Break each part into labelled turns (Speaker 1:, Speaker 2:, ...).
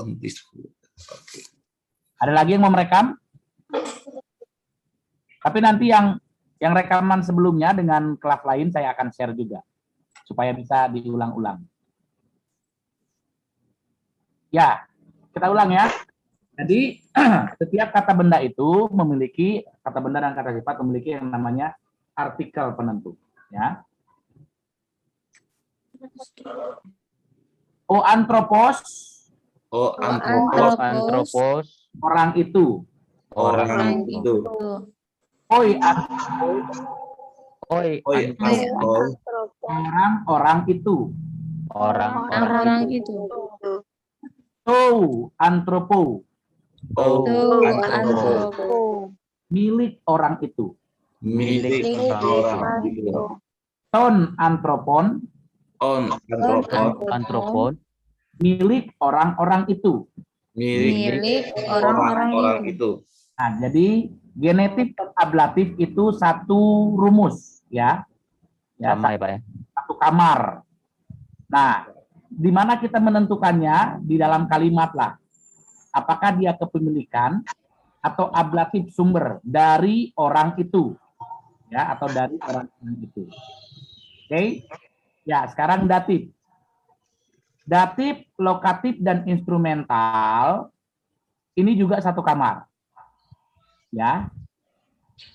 Speaker 1: on this food. Okay.
Speaker 2: Ada lagi yang mau merekam? Tapi nanti yang rekaman sebelumnya dengan kelas lain saya akan share juga supaya bisa diulang-ulang. Ya, kita ulang ya. Jadi setiap kata benda itu memiliki kata benda dan kata sifat memiliki yang namanya artikel penentu. Ya. O antropos.
Speaker 1: Oh, antropos.
Speaker 2: Orang itu.
Speaker 1: Orang itu.
Speaker 2: Oi antropos. Orang itu.
Speaker 3: Orang itu.
Speaker 2: To antropo.
Speaker 3: Antropo.
Speaker 2: Milik orang itu.
Speaker 1: Milik orang itu.
Speaker 2: Ton antropon.
Speaker 1: Antropon.
Speaker 2: Milik orang-orang itu.
Speaker 3: Milik orang-orang itu.
Speaker 2: Nah, jadi genetif dan ablatif itu satu rumus, ya.
Speaker 4: Sama ya Pak ya.
Speaker 2: Satu kamar. Nah, di mana kita menentukannya di dalam kalimat lah. Apakah dia kepemilikan atau ablatif sumber dari orang itu, ya, atau dari orang itu. Oke, ya sekarang datif. Datif, lokatif, dan instrumental ini juga satu kamar. Ya,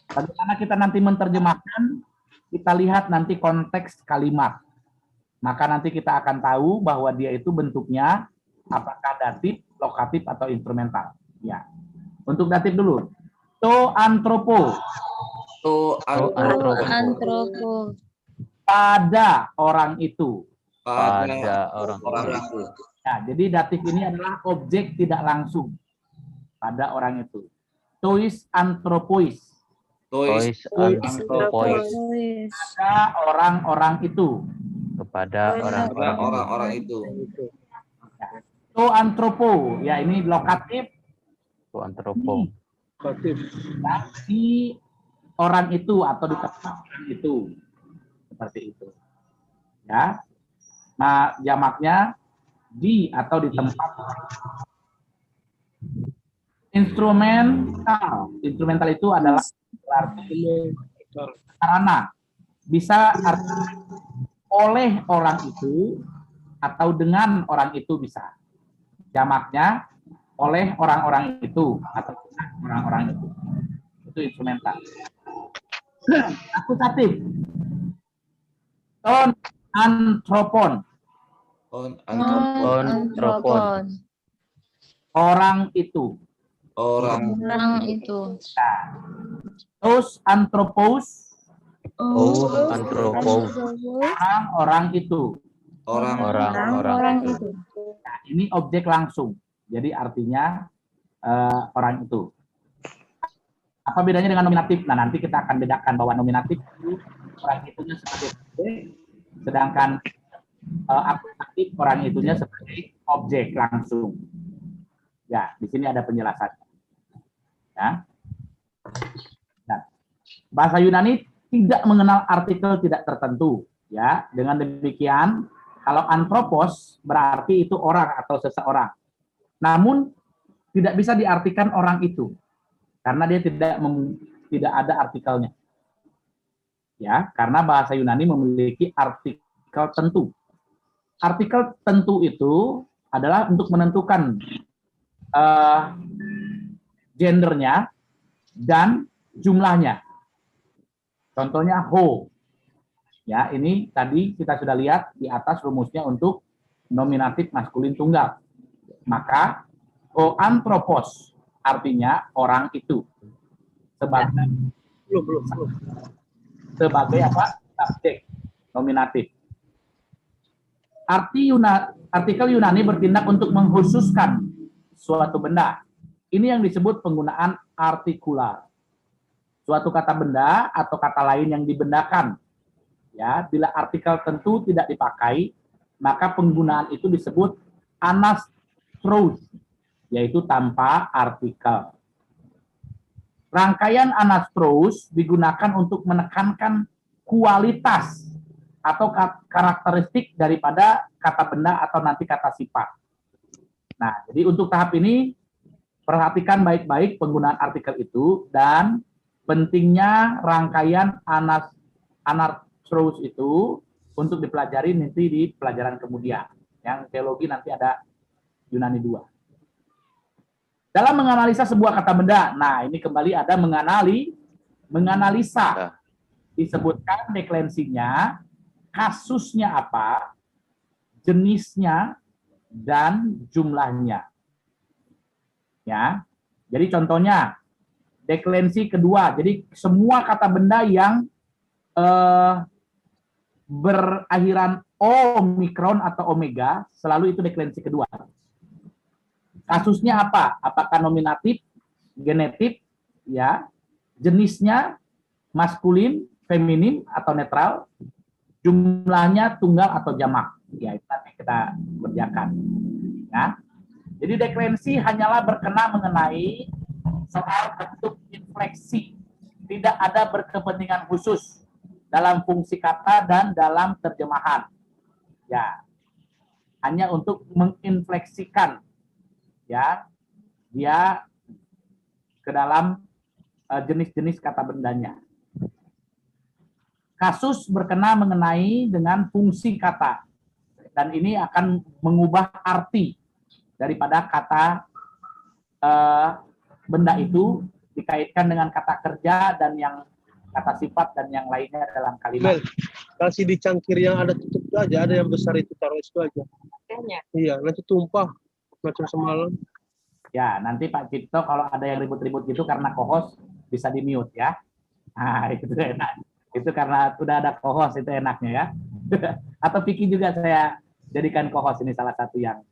Speaker 2: bagaimana kita nanti menerjemahkan, kita lihat nanti konteks kalimat. Maka nanti kita akan tahu bahwa dia itu bentuknya apakah datif, lokatif, atau instrumental. Ya, untuk datif dulu. To antropo.
Speaker 3: Antropo.
Speaker 2: Pada orang itu.
Speaker 1: Pada orang itu.
Speaker 2: Nah, jadi datif ini adalah objek tidak langsung pada orang itu. Tois antropois. Pada orang-orang itu.
Speaker 4: Kepada
Speaker 1: orang-orang itu.
Speaker 2: To antropo, ya ini lokatif.
Speaker 4: To antropo.
Speaker 2: Ya, di orang itu atau di tempat orang itu. Seperti itu. Ya. Nah, jamaknya di atau di tempat. Instrumental. Instrumental itu adalah arti sarana. Bisa arti oleh orang itu atau dengan orang itu bisa. Jamaknya oleh orang-orang itu atau dengan orang-orang itu. Itu instrumental. Akusatif. Ton antropon.
Speaker 3: Antropon.
Speaker 2: Orang itu.
Speaker 3: Orang itu.
Speaker 2: Nah, tos antropos.
Speaker 4: Antropos.
Speaker 2: Orang itu.
Speaker 3: Orang itu.
Speaker 2: Nah, ini objek langsung. Jadi artinya orang itu. Apa bedanya dengan nominatif? Nah, nanti kita akan bedakan bahwa nominatif itu orang itunya sebagai objek, sedangkan akusatif orang itunya sebagai objek langsung. Ya, di sini ada penjelasannya. Ya. Nah, bahasa Yunani tidak mengenal artikel tidak tertentu. Ya, dengan demikian, kalau antropos berarti itu orang atau seseorang. Namun tidak bisa diartikan orang itu karena dia tidak ada artikelnya. Ya, karena bahasa Yunani memiliki artikel tentu. Artikel tentu itu adalah untuk menentukan gendernya dan jumlahnya. Contohnya ho. Ya, ini tadi kita sudah lihat di atas rumusnya untuk nominatif maskulin tunggal. Maka o antropos artinya orang itu sebagai apa? Subjek nominatif. Artikel Yunani bertindak untuk mengkhususkan suatu benda. Ini yang disebut penggunaan artikular. Suatu kata benda atau kata lain yang dibendakan. Ya, bila artikel tentu tidak dipakai, maka penggunaan itu disebut anastros, yaitu tanpa artikel. Rangkaian anastros digunakan untuk menekankan kualitas atau karakteristik daripada kata benda atau nanti kata sifat. Nah, jadi untuk tahap ini perhatikan baik-baik penggunaan artikel itu dan pentingnya rangkaian anarthrous itu untuk dipelajari nanti di pelajaran kemudian. Yang teologi nanti ada Yunani 2. Dalam menganalisa sebuah kata benda, nah ini kembali ada menganalisa. Disebutkan deklensinya, kasusnya apa, jenisnya, dan jumlahnya. Ya, jadi contohnya deklensi kedua. Jadi semua kata benda yang berakhiran omikron atau omega selalu itu deklensi kedua. Kasusnya apa? Apakah nominatif, genetif, ya, jenisnya maskulin, feminin atau netral, jumlahnya tunggal atau jamak. Ya, itu nanti kita kerjakan. Ya. Jadi deklensi hanyalah berkenaan mengenai soal bentuk infleksi. Tidak ada berkepentingan khusus dalam fungsi kata dan dalam terjemahan. Ya. Hanya untuk menginfleksikan ya dia ke dalam jenis-jenis kata bendanya. Kasus berkenaan mengenai dengan fungsi kata dan ini akan mengubah arti daripada kata benda itu dikaitkan dengan kata kerja dan yang kata sifat dan yang lainnya dalam kalimat.
Speaker 5: Kasih di cangkir yang ada tutup itu aja, ada yang besar itu taruh itu aja. Iya, nanti tumpah macam semalam.
Speaker 2: Ya, nanti Pak Cipto kalau ada yang ribut-ribut gitu karena co-host bisa di-mute ya. Nah, itu enak. Itu karena sudah ada co-host itu enaknya ya. Atau Vicky juga saya jadikan co-host ini salah satu yang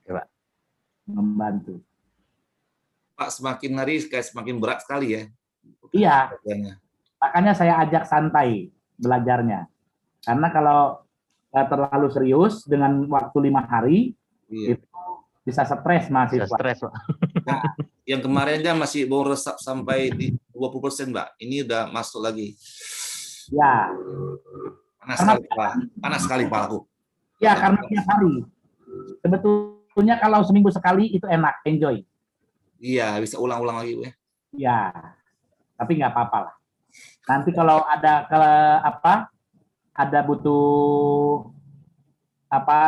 Speaker 4: Coba.
Speaker 2: Membantu.
Speaker 1: Pak, semakin hari kayak semakin berat sekali ya.
Speaker 2: Iya.
Speaker 1: Belajarnya.
Speaker 2: Makanya saya ajak santai belajarnya. Karena kalau terlalu serius dengan waktu 5 hari,
Speaker 1: Iya.
Speaker 2: itu bisa stres mahasiswa.
Speaker 4: Bisa stres, Pak.
Speaker 1: Nah, yang kemarinnya masih baru resap sampai di 20%, Mbak. Ini udah masuk lagi.
Speaker 2: Ya.
Speaker 1: Panas sekali, Pak. Panas sekali, Pak, aku.
Speaker 2: Ya, karena tiap hari. Sebetulnya kalau seminggu sekali itu enak, enjoy.
Speaker 1: Iya, bisa ulang-ulang lagi, ya.
Speaker 2: Ya, tapi nggak apa-apa lah. Nanti kalau ada ada butuh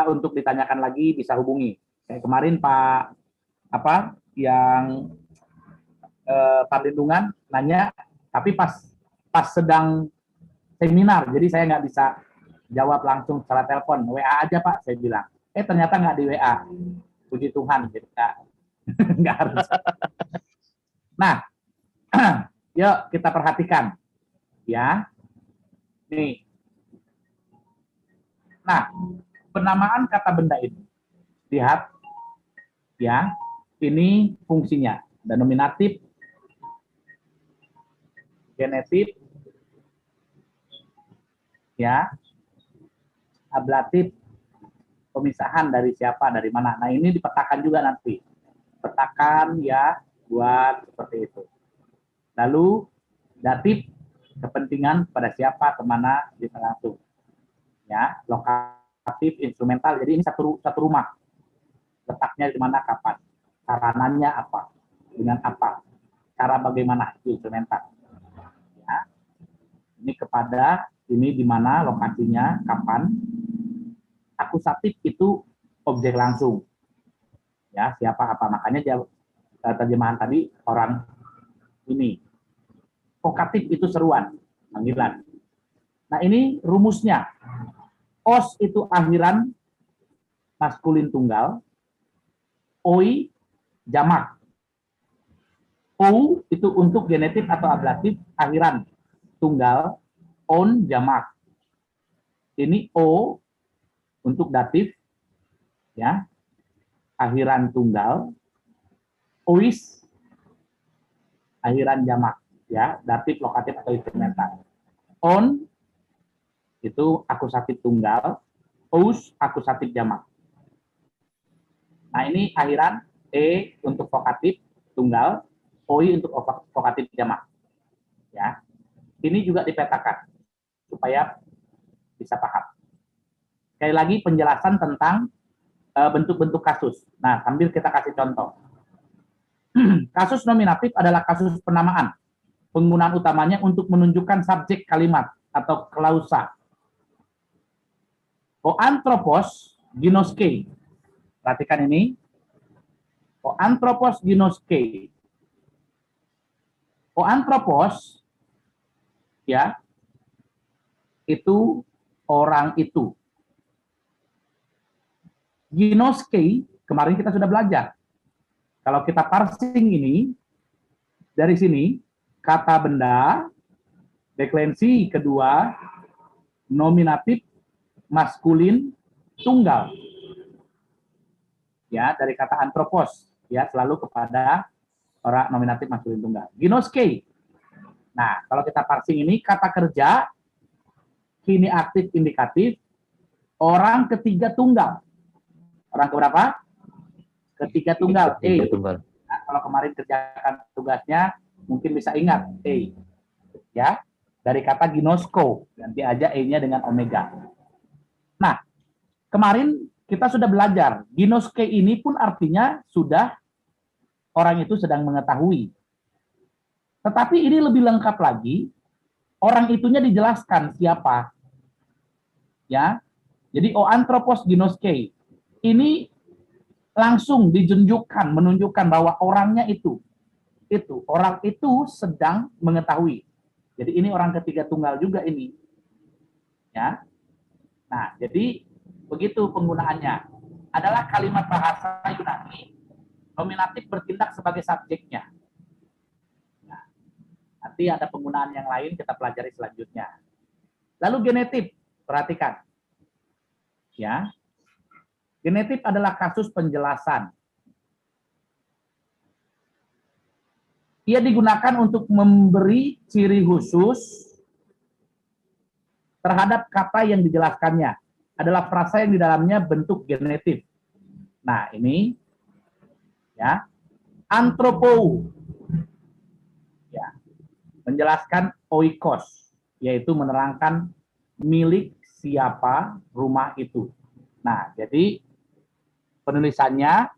Speaker 2: untuk ditanyakan lagi bisa hubungi. Kayak kemarin Pak yang perlindungan nanya, tapi pas sedang seminar, jadi saya nggak bisa jawab langsung secara telepon, WA aja Pak, saya bilang. Ternyata nggak di WA. Puji Tuhan, jadi nggak harus. Nah, yuk kita perhatikan, ya. Nih. Nah, penamaan kata benda ini, lihat, ya, ini fungsinya, ada nominatif, genetif, ya, ablatif, pemisahan dari siapa, dari mana. Nah, ini dipetakan juga nanti. Petakan ya, buat seperti itu. Lalu, datif, kepentingan pada siapa, kemana, bisa langsung. Ya, lokatif, instrumental. Jadi ini satu rumah. Letaknya di mana, kapan. Sarananya apa, dengan apa, cara bagaimana, itu instrumental. Ya. Ini kepada, ini di mana, lokasinya, kapan. Akusatif itu objek langsung. Ya, siapa apa. Makanya dia terjemahan tadi orang ini. Vokatif itu seruan, panggilan. Nah, ini rumusnya. Os itu akhiran maskulin tunggal. Oi jamak. O itu untuk genetif atau ablatif akhiran tunggal. On jamak. Ini O untuk datif, ya, akhiran tunggal, ois, akhiran jamak, ya, datif, lokatif atau instrumental. On itu akusatif tunggal, ous akusatif jamak. Nah ini akhiran e untuk vokatif tunggal, oi untuk vokatif jamak, ya. Ini juga dipetakan supaya bisa paham. Sekali lagi penjelasan tentang bentuk-bentuk kasus. Nah, sambil kita kasih contoh. Kasus nominatif adalah kasus penamaan. Penggunaan utamanya untuk menunjukkan subjek kalimat atau klausa. O anthropos ginoske. Perhatikan ini. O anthropos ginoske. O anthropos, ya, itu orang itu. Ginoske, kemarin kita sudah belajar. Kalau kita parsing ini, dari sini, kata benda, deklensi kedua, nominatif, maskulin, tunggal. Ya, dari kata anthropos, ya, selalu kepada orang nominatif maskulin tunggal. Ginoske. Nah, kalau kita parsing ini, kata kerja, kini aktif indikatif, orang ketiga tunggal. Orang keberapa? Ketiga tunggal.
Speaker 4: Ketiga tunggal.
Speaker 2: Nah, kalau kemarin kerjakan tugasnya, mungkin bisa ingat ya, dari kata ginosko, ganti aja E-nya dengan omega. Nah, kemarin kita sudah belajar, ginoske ini pun artinya sudah orang itu sedang mengetahui. Tetapi ini lebih lengkap lagi, orang itunya dijelaskan siapa. Ya, jadi o anthropos ginoske ini langsung menunjukkan bahwa orangnya itu orang itu sedang mengetahui. Jadi ini orang ketiga tunggal juga ini, ya. Nah, jadi begitu penggunaannya. Adalah kalimat bahasa Yunani, nominatif bertindak sebagai subjeknya. Nah, nanti ada penggunaan yang lain kita pelajari selanjutnya. Lalu genetif, perhatikan, ya. Genetif adalah kasus penjelasan. Ia digunakan untuk memberi ciri khusus terhadap kata yang dijelaskannya. Adalah frasa yang di dalamnya bentuk genetif. Nah, ini ya, antropo. Ya, menjelaskan oikos, yaitu menerangkan milik siapa rumah itu. Nah, jadi penulisannya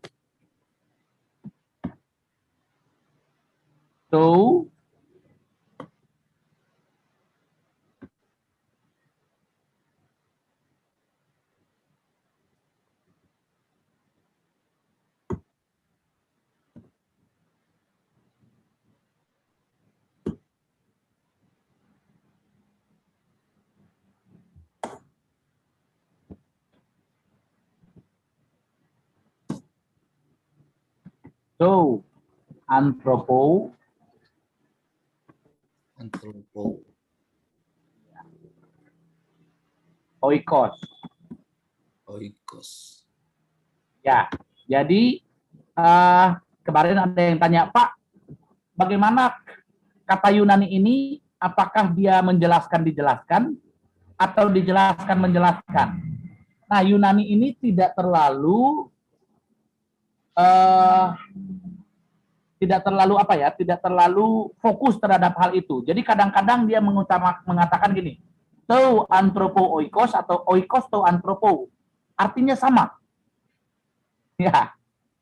Speaker 2: antropo, oikos. Ya, jadi kemarin ada yang tanya, Pak, bagaimana kata Yunani ini, apakah dia dijelaskan atau dijelaskan menjelaskan? Nah, Yunani ini tidak terlalu tidak terlalu fokus terhadap hal itu. Jadi kadang-kadang dia mengatakan gini, to antropo oikos atau oikos to antropo, artinya sama. Ya,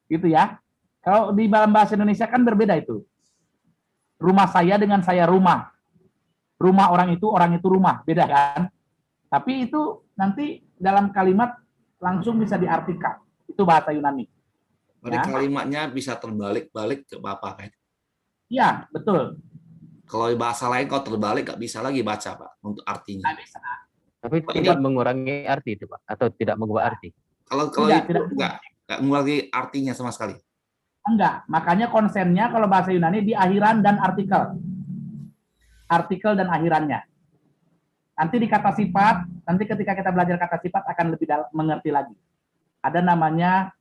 Speaker 2: gitu ya. Kalau di dalam bahasa Indonesia kan berbeda itu. Rumah saya dengan saya rumah. Rumah orang itu rumah, beda kan? Tapi itu nanti dalam kalimat langsung bisa diartikan. Itu bahasa Yunani.
Speaker 1: Berarti ya, kalimatnya bisa terbalik-balik ke Bapak kan?
Speaker 2: Iya, betul.
Speaker 1: Kalau bahasa lain kalau terbalik nggak bisa lagi baca, Pak, untuk artinya.
Speaker 2: Nggak bisa.
Speaker 4: Tapi tidak mengurangi arti itu, Pak, atau tidak mengubah arti.
Speaker 1: Kalau itu nggak mengurangi artinya sama sekali.
Speaker 2: Enggak, makanya konsennya kalau bahasa Yunani di akhiran dan artikel. Artikel dan akhirannya. Nanti di kata sifat, nanti ketika kita belajar kata sifat akan lebih mengerti lagi. Ada namanya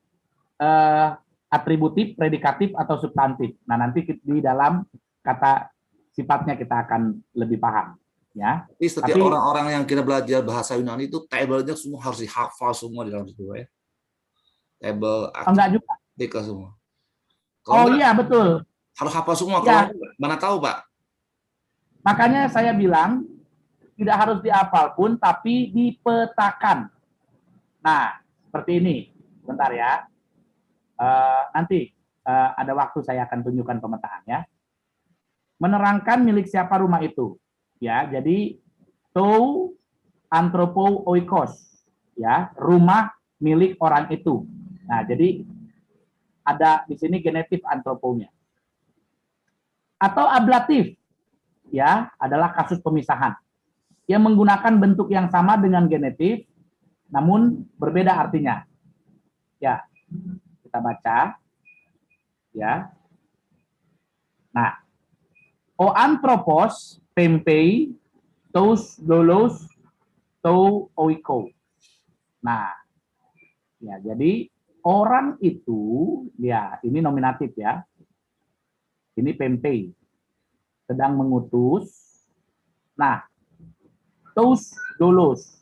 Speaker 2: atributif, predikatif, atau substantif. Nah, nanti di dalam kata sifatnya kita akan lebih paham. Ya.
Speaker 1: Tapi setiap orang-orang yang kita belajar bahasa Yunani itu tabelnya semua harus dihafal semua di dalam situ ya. Tabel,
Speaker 2: enggak juga.
Speaker 1: artikel semua.
Speaker 2: Kalau iya, betul.
Speaker 1: Harus hafal semua.
Speaker 2: Ya.
Speaker 1: Kalau mana tahu, Pak.
Speaker 2: Makanya saya bilang tidak harus dihafal pun, tapi dipetakan. Nah, seperti ini. Bentar ya. Nanti ada waktu saya akan tunjukkan pemetaan ya. Menerangkan milik siapa rumah itu. Ya, jadi tou antropo oikos, ya, rumah milik orang itu. Nah, jadi ada di sini genetif antroponya. Atau ablatif, ya, adalah kasus pemisahan yang menggunakan bentuk yang sama dengan genetif, namun berbeda artinya. Ya, kita baca, ya. Nah, o anthropos tempei tous dolos tou oiko. Nah, ya, jadi orang itu, ya, ini nominatif ya. Ini tempei, sedang mengutus. Nah, tous dolos.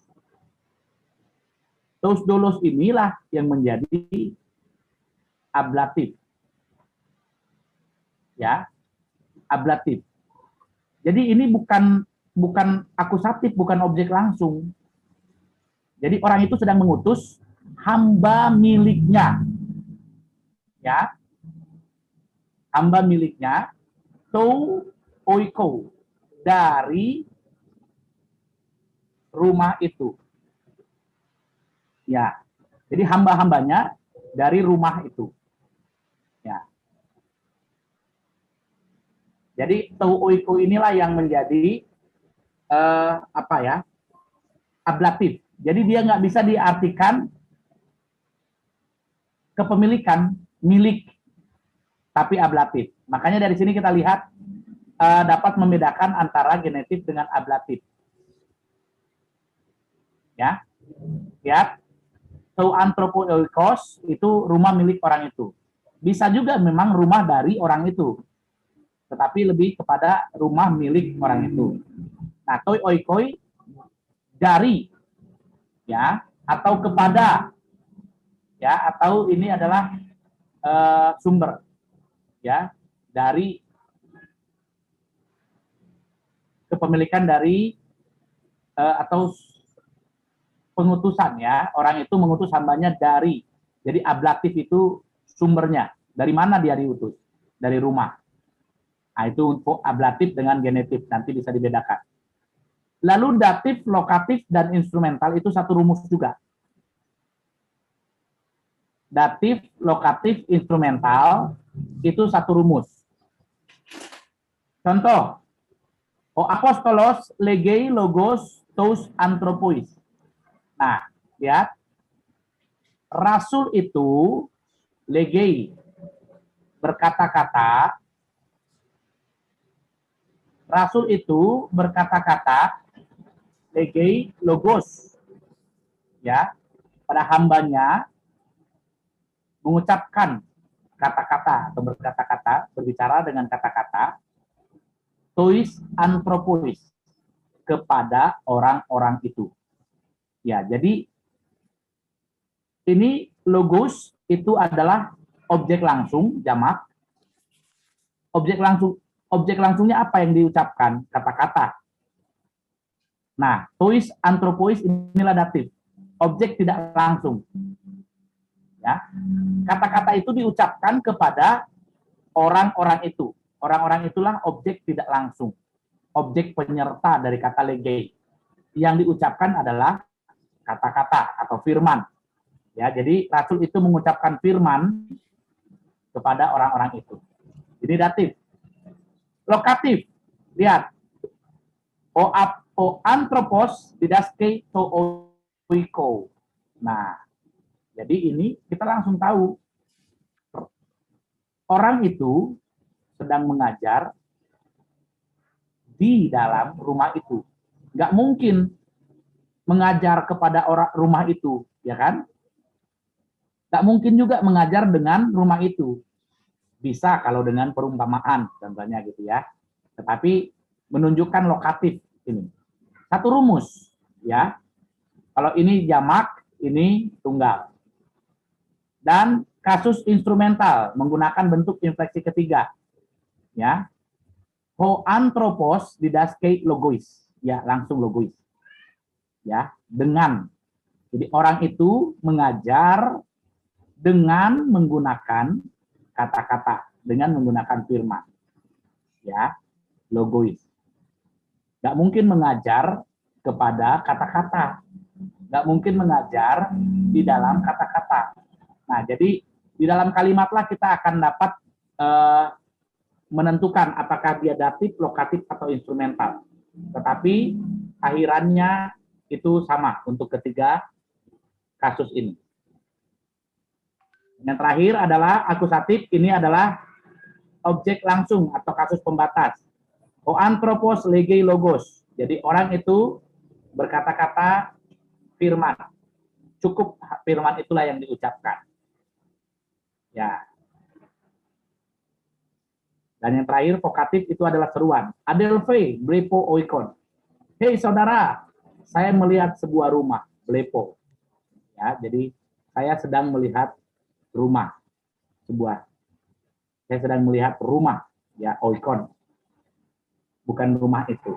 Speaker 2: Tous dolos inilah yang menjadi ablatif. Ya, ablatif. Jadi ini bukan akusatif, bukan objek langsung. Jadi orang itu sedang mengutus hamba miliknya. Ya. Hamba miliknya tou oiko, dari rumah itu. Ya. Jadi hamba-hambanya dari rumah itu. Ya. Jadi tou oiko inilah yang menjadi ablatif. Jadi dia nggak bisa diartikan kepemilikan, milik, tapi ablatif. Makanya dari sini kita lihat dapat membedakan antara genetif dengan ablatif. Ya, lihat, tou antropo oikos itu rumah milik orang itu. Bisa juga memang rumah dari orang itu, tetapi lebih kepada rumah milik orang itu. Nah, toi oikoi dari, ya, atau kepada, ya, atau ini adalah sumber, ya, dari kepemilikan dari atau pengutusan, ya, orang itu mengutus hambanya dari. Jadi ablatif itu sumbernya, dari mana dia diutus? Dari rumah. Nah, itu untuk ablatif dengan genetif, nanti bisa dibedakan. Lalu datif, lokatif, dan instrumental itu satu rumus juga. Datif, lokatif, instrumental itu satu rumus. Contoh, o apostolos legei logos tous anthropois. Nah, lihat, rasul itu legei, berkata-kata. Rasul itu berkata-kata, legei logos, ya, pada hambanya mengucapkan kata-kata atau berkata-kata, berbicara dengan kata-kata, tois anthropois, kepada orang-orang itu. Ya, jadi ini logos itu adalah objek langsung, jamak. Objek langsungnya apa yang diucapkan? Kata-kata. Nah, tois anthropois inilah datif. Objek tidak langsung. Ya. Kata-kata itu diucapkan kepada orang-orang itu. Orang-orang itulah objek tidak langsung. Objek penyerta dari kata legei. Yang diucapkan adalah kata-kata atau firman. Ya, jadi rasul itu mengucapkan firman kepada orang-orang itu. Ini datif. Lokatif, lihat, o anthropos didaskei to oiko. Nah, jadi ini kita langsung tahu orang itu sedang mengajar di dalam rumah itu. Nggak mungkin mengajar kepada orang rumah itu, ya kan? Nggak mungkin juga mengajar dengan rumah itu. Bisa kalau dengan perumpamaan, contohnya gitu ya. Tetapi menunjukkan lokatif ini. Satu rumus, ya. Kalau ini jamak, ini tunggal. Dan kasus instrumental menggunakan bentuk infleksi ketiga, ya. Ho anthropos didaskei logois, ya, langsung logois, ya, dengan. Jadi orang itu mengajar dengan menggunakan kata-kata, dengan menggunakan firman. Ya, logois. Nggak mungkin mengajar kepada kata-kata. Nggak mungkin mengajar di dalam kata-kata. Nah, jadi di dalam kalimatlah kita akan dapat menentukan apakah dia datif, lokatif, atau instrumental. Tetapi akhirannya itu sama untuk ketiga kasus ini. Yang terakhir adalah akusatif, ini adalah objek langsung atau kasus pembatas. O anthropos lege logos. Jadi orang itu berkata-kata firman. Cukup firman itulah yang diucapkan. Ya. Dan yang terakhir vokatif itu adalah seruan. Adelphe, blepo oikon. Hei saudara, saya melihat sebuah rumah, blepo. Ya, jadi saya sedang melihat rumah. Saya sedang melihat rumah, ya, oikon. Bukan rumah itu.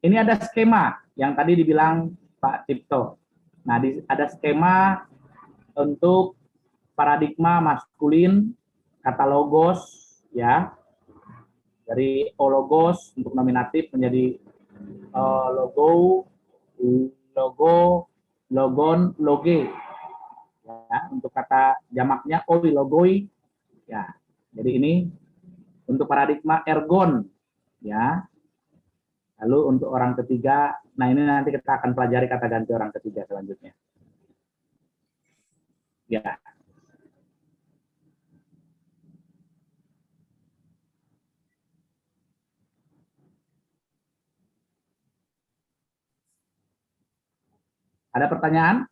Speaker 2: Ini ada skema yang tadi dibilang Pak Cipto. Nah, ada skema untuk paradigma maskulin, kata logos, ya, dari ologos untuk nominatif menjadi logo, logon, loge, ya, untuk kata jamaknya oi, logoi, ya. Jadi ini untuk paradigma ergon, ya. Lalu untuk orang ketiga, nah ini nanti kita akan pelajari kata ganti orang ketiga selanjutnya. Ya. Ada pertanyaan?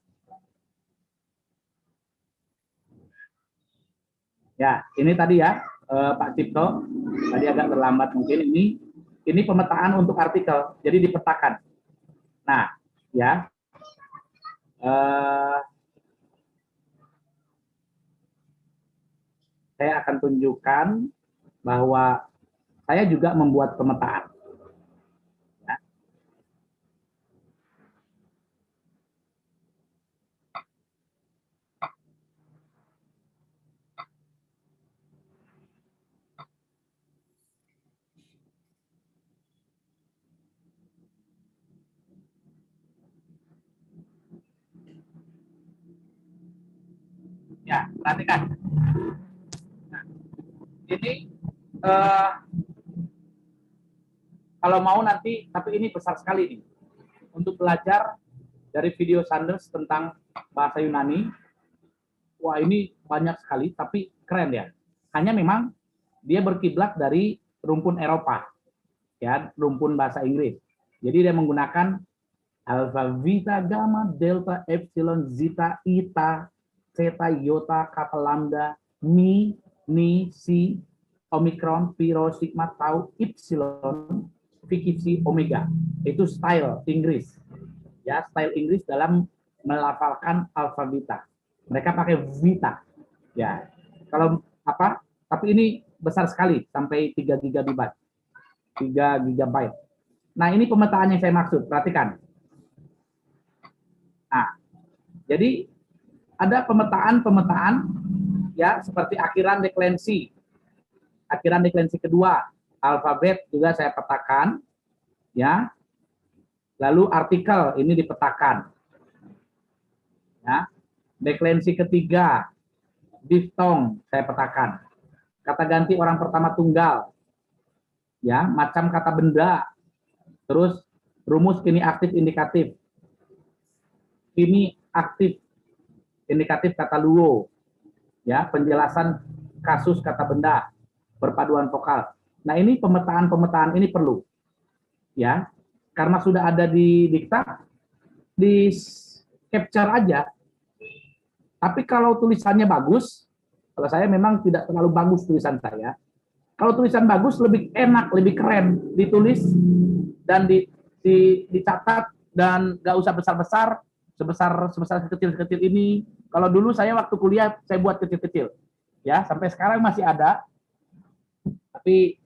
Speaker 2: Ya, ini tadi ya, Pak Cipto, tadi agak terlambat mungkin ini pemetaan untuk artikel, jadi dipetakan. Nah, ya, saya akan tunjukkan bahwa saya juga membuat pemetaan. Ya. Ya, perhatikan. Nah, ini kalau mau nanti, tapi ini besar sekali nih, untuk belajar dari video Sanders tentang bahasa Yunani. Wah, ini banyak sekali, tapi keren ya. Hanya memang dia berkiblat dari rumpun Eropa, ya, rumpun bahasa Inggris. Jadi dia menggunakan alfa, beta, gamma, delta, epsilon, zeta, eta, theta, iota, kappa, lambda, mi, ni, si, omikron, pi, rho, sigma, tau, epsilon, phi, omega. Itu style Inggris. Ya, style Inggris dalam melafalkan alfa beta. Mereka pakai vita. Ya. Kalau apa? Tapi ini besar sekali sampai 3 gigabyte. 3 gigabyte. Nah, ini pemetaan yang saya maksud. Perhatikan. Nah, jadi ada pemetaan ya, seperti akhiran deklensi. Akhiran deklensi kedua, alfabet juga saya petakan, ya. Lalu artikel ini dipetakan. Ya. Deklensi ketiga, diftong saya petakan. Kata ganti orang pertama tunggal. Ya, macam kata benda. Terus rumus kini aktif indikatif. Kini aktif indikatif kata luo. Ya, penjelasan kasus kata benda, perpaduan vokal. Nah, ini pemetaan ini perlu. Ya. Karena sudah ada di diktat, di capture aja. Tapi kalau tulisannya bagus, kalau saya memang tidak terlalu bagus tulisan saya. Kalau tulisan bagus lebih enak, lebih keren ditulis dan dicatat dan nggak usah besar-besar, sebesar kecil-kecil ini. Kalau dulu saya waktu kuliah saya buat kecil-kecil, ya sampai sekarang masih ada, tapi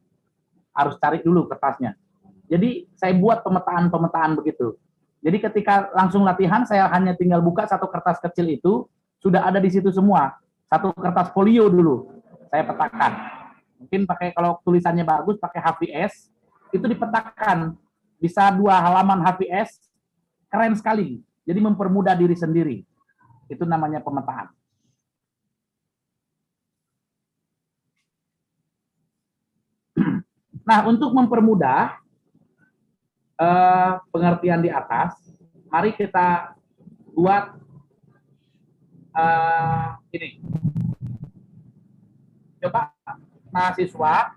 Speaker 2: harus cari dulu kertasnya. Jadi saya buat pemetaan begitu. Jadi ketika langsung latihan, saya hanya tinggal buka satu kertas kecil itu, sudah ada di situ semua. Satu kertas folio dulu, saya petakan. Mungkin pakai, kalau tulisannya bagus, pakai HVS, itu dipetakan. Bisa 2 halaman HVS, keren sekali. Jadi mempermudah diri sendiri. Itu namanya pemetaan. Nah, untuk mempermudah pengertian di atas, mari kita buat ini. Coba mahasiswa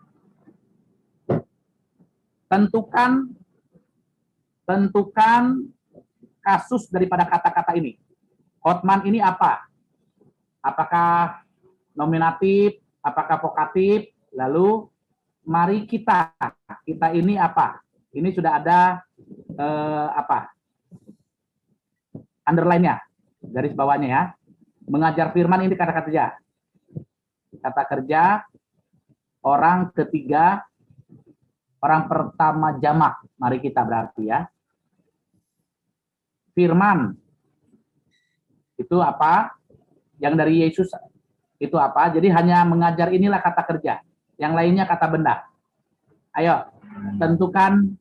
Speaker 2: tentukan kasus daripada kata-kata ini. Hotman ini apa? Apakah nominatif, apakah vokatif? Lalu mari kita ini apa? Ini sudah ada apa? Underline-nya, garis bawahnya ya. Mengajar firman ini kata kerja. Kata kerja, orang ketiga, orang pertama jamak. Mari kita berarti ya. Firman, itu apa? Yang dari Yesus itu apa? Jadi hanya mengajar inilah kata kerja. Yang lainnya kata benda. Ayo, tentukan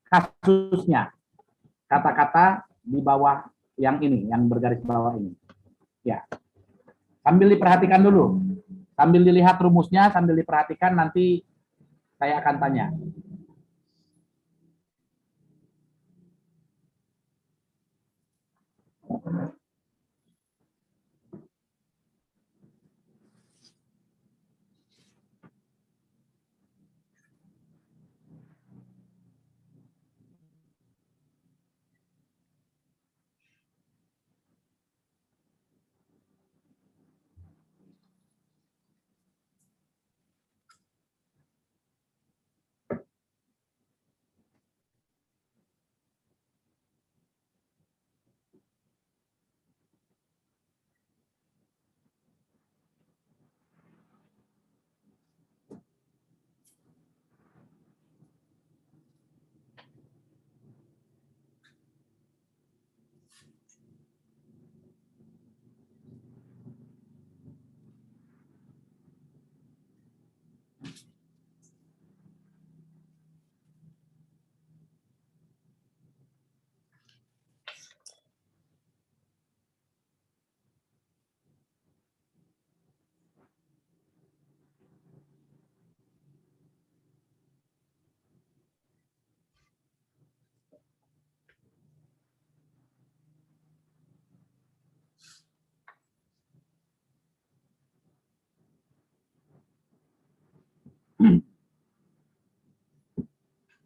Speaker 2: kasusnya. Kata-kata di bawah yang ini, yang bergaris bawah ini. Ya. Sambil diperhatikan dulu. Sambil dilihat rumusnya, sambil diperhatikan, nanti saya akan tanya.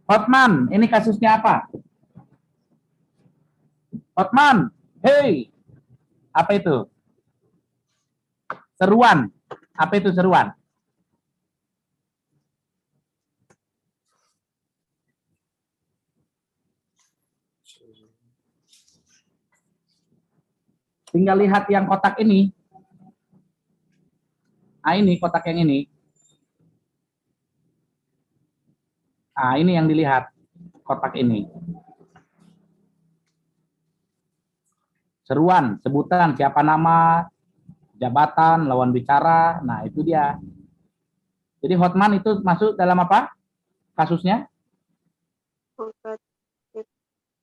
Speaker 2: Hotman, ini kasusnya apa? Hotman, hey, apa itu? Seruan, apa itu seruan? Tinggal lihat yang kotak ini. Ah, ini kotak yang ini. Ah, ini yang dilihat, kotak ini. Seruan, sebutan, siapa nama, jabatan, lawan bicara, nah itu dia. Jadi Hotman itu masuk dalam apa? Kasusnya?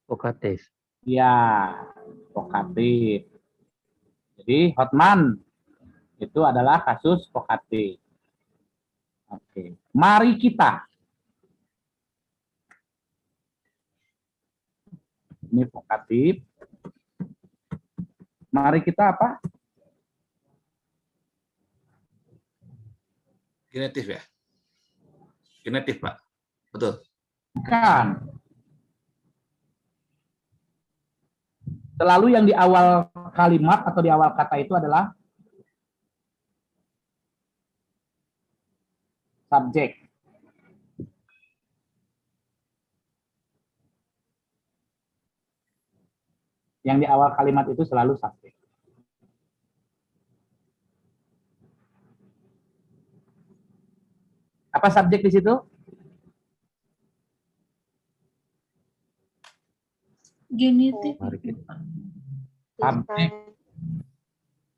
Speaker 4: Vokatif.
Speaker 2: Ya, vokatif. Jadi Hotman itu adalah kasus vokatif. Oke, mari kita. Ini vokatif. Mari kita apa?
Speaker 1: Genetif ya? Genetif, Pak. Betul.
Speaker 2: Bukan. Selalu yang di awal kalimat atau di awal kata itu adalah subjek. Yang di awal kalimat itu selalu subjek. Apa subjek di situ?
Speaker 3: Genitif.
Speaker 4: Mari kita.
Speaker 2: Subjek.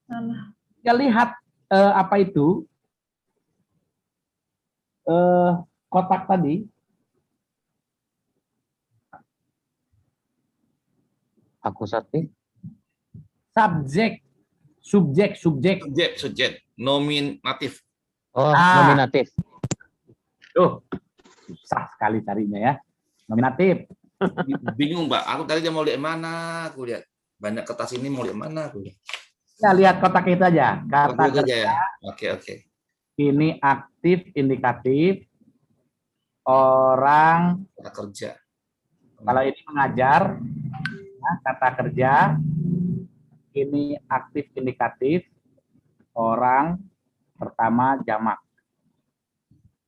Speaker 3: Salah.
Speaker 2: Ya lihat apa itu kotak tadi.
Speaker 4: Akusatif.
Speaker 2: Subjek, subjek.
Speaker 1: Subjek, nominatif.
Speaker 4: Oh,
Speaker 2: Ah.
Speaker 4: nominatif.
Speaker 2: Tuh, susah sekali carinya ya. Nominatif.
Speaker 1: Bingung, Mbak. Aku tadi mau lihat mana, aku lihat. Banyak kertas ini mau lihat mana, aku lihat.
Speaker 2: Ya lihat kotak itu aja. Kata
Speaker 1: Oke,
Speaker 2: kerja
Speaker 1: ya. Oke.
Speaker 2: ini aktif, indikatif. Orang,
Speaker 1: Kata kerja.
Speaker 2: kalau ini mengajar, ya, kata kerja. Ini aktif, indikatif. Orang, pertama jamak.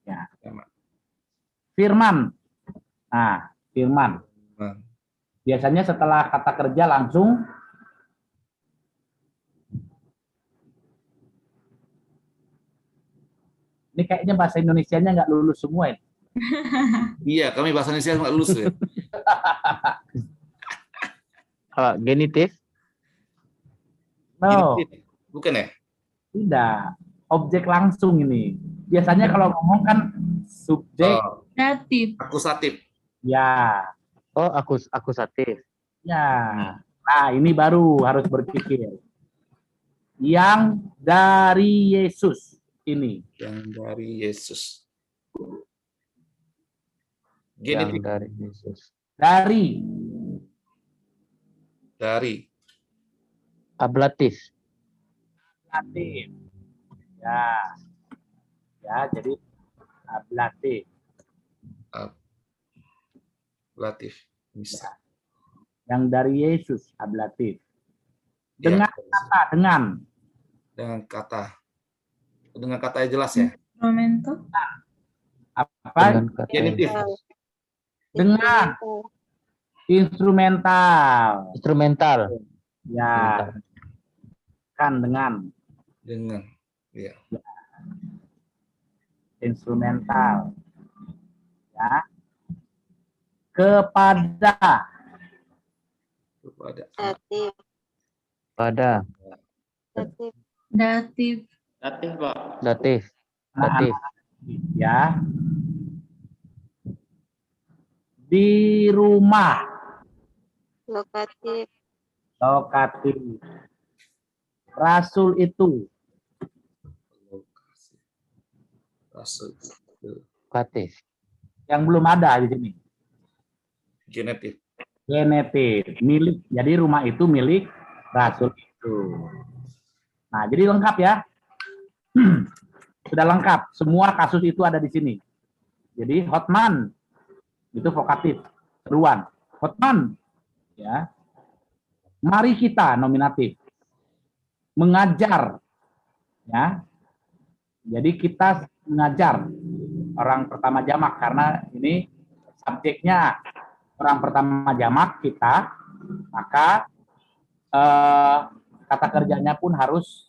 Speaker 2: Ya.
Speaker 1: Jamak.
Speaker 2: Firman. Nah, firman.
Speaker 1: Nah,
Speaker 2: Biasanya setelah kata kerja langsung ini kayaknya bahasa Indonesianya nggak lulus semua ini.
Speaker 1: iya, kami bahasa Indonesia nggak lulus ya.
Speaker 4: Genitif.
Speaker 2: No,
Speaker 1: Genitif. Bukan ya?
Speaker 2: tidak. Objek langsung ini. Biasanya kalau ngomong kan subjek,
Speaker 1: Oh,
Speaker 3: Datif.
Speaker 1: akusatif.
Speaker 2: ya,
Speaker 4: Oh, akusatif.
Speaker 2: ya. Nah, ini baru harus berpikir. Yang dari Yesus ini.
Speaker 1: Yang dari Yesus.
Speaker 4: Yang
Speaker 1: Genitif.
Speaker 4: dari Yesus.
Speaker 1: Dari.
Speaker 4: Ablatif.
Speaker 2: Ablatif. Ya. Ya, jadi ablatif.
Speaker 1: Ablatif. Bisa.
Speaker 2: Yang dari Yesus ablatif.
Speaker 1: Ya.
Speaker 2: Dengan kata, dengan.
Speaker 1: Dengan kata. Dengan kata yang jelas ya.
Speaker 3: Instrumento.
Speaker 2: Apa?
Speaker 4: Dengan kata
Speaker 1: Genitif.
Speaker 2: Dengan instrumental.
Speaker 4: instrumental.
Speaker 2: Ya. Kan dengan
Speaker 1: Dengan. Ya.
Speaker 2: instrumental. Ya. Kepada.
Speaker 1: Kepada.
Speaker 4: Pada.
Speaker 3: Datif.
Speaker 4: Datif. Datif.
Speaker 2: Ya. Di rumah.
Speaker 6: Lokatif.
Speaker 2: Lokatif. Rasul itu.
Speaker 1: Rasul.
Speaker 4: Lokatif.
Speaker 2: Yang belum ada di sini.
Speaker 1: Genetif.
Speaker 2: Genetif. Milik. Jadi rumah itu milik rasul itu. Nah, jadi lengkap ya. Sudah lengkap. Semua kasus itu ada di sini. Jadi Hotman itu vokatif, seruan. Hotman, ya. Mari kita nominatif. Mengajar, ya. Jadi kita mengajar orang pertama jamak karena ini subjeknya orang pertama jamak kita, maka kata kerjanya pun harus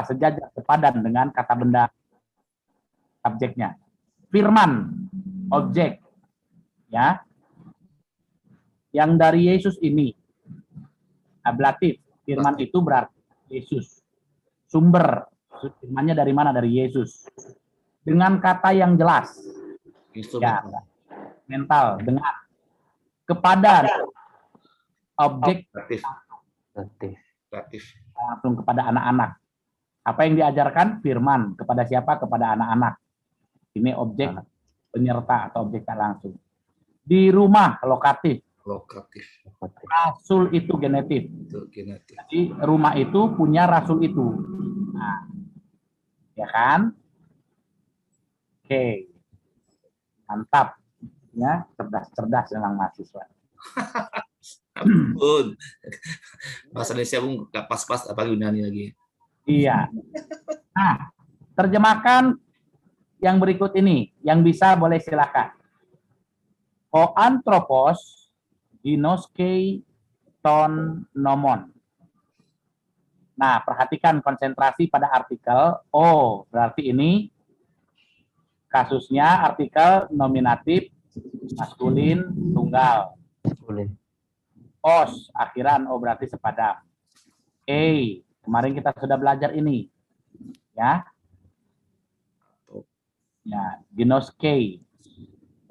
Speaker 2: sejajar, sepadan dengan kata benda subjeknya. Firman, objek, ya. Yang dari Yesus ini ablatif. Firman itu berarti Yesus. Sumber firmannya dari mana? Dari Yesus. Dengan kata yang jelas. Ya, mental dengan kepada objek
Speaker 1: Datif.
Speaker 2: langsung kepada anak-anak. Apa yang diajarkan? Firman. Kepada siapa? Kepada anak-anak. Ini objek penyerta atau objek tak langsung. Di rumah, lokatif.
Speaker 1: Lokatif.
Speaker 2: Rasul itu genetif.
Speaker 1: Itu genetif.
Speaker 2: Jadi rumah itu punya rasul itu. Nah, ya kan? Oke. Mantap. Ya, cerdas-cerdas memang mahasiswa.
Speaker 1: Ampun. Bahasa Indonesia pun nggak pas-pas, apalagi Yunani lagi.
Speaker 2: Iya. Nah, terjemahkan yang berikut ini. Yang bisa boleh silakan. O anthropos ginoskei ton nomon. Nah, perhatikan konsentrasi pada artikel O. Berarti ini kasusnya artikel nominatif maskulin tunggal.
Speaker 4: Maskulin.
Speaker 2: Os, akhiran, O berarti sepadan. Kemarin kita sudah belajar ini. Ya. Ya, ginoske.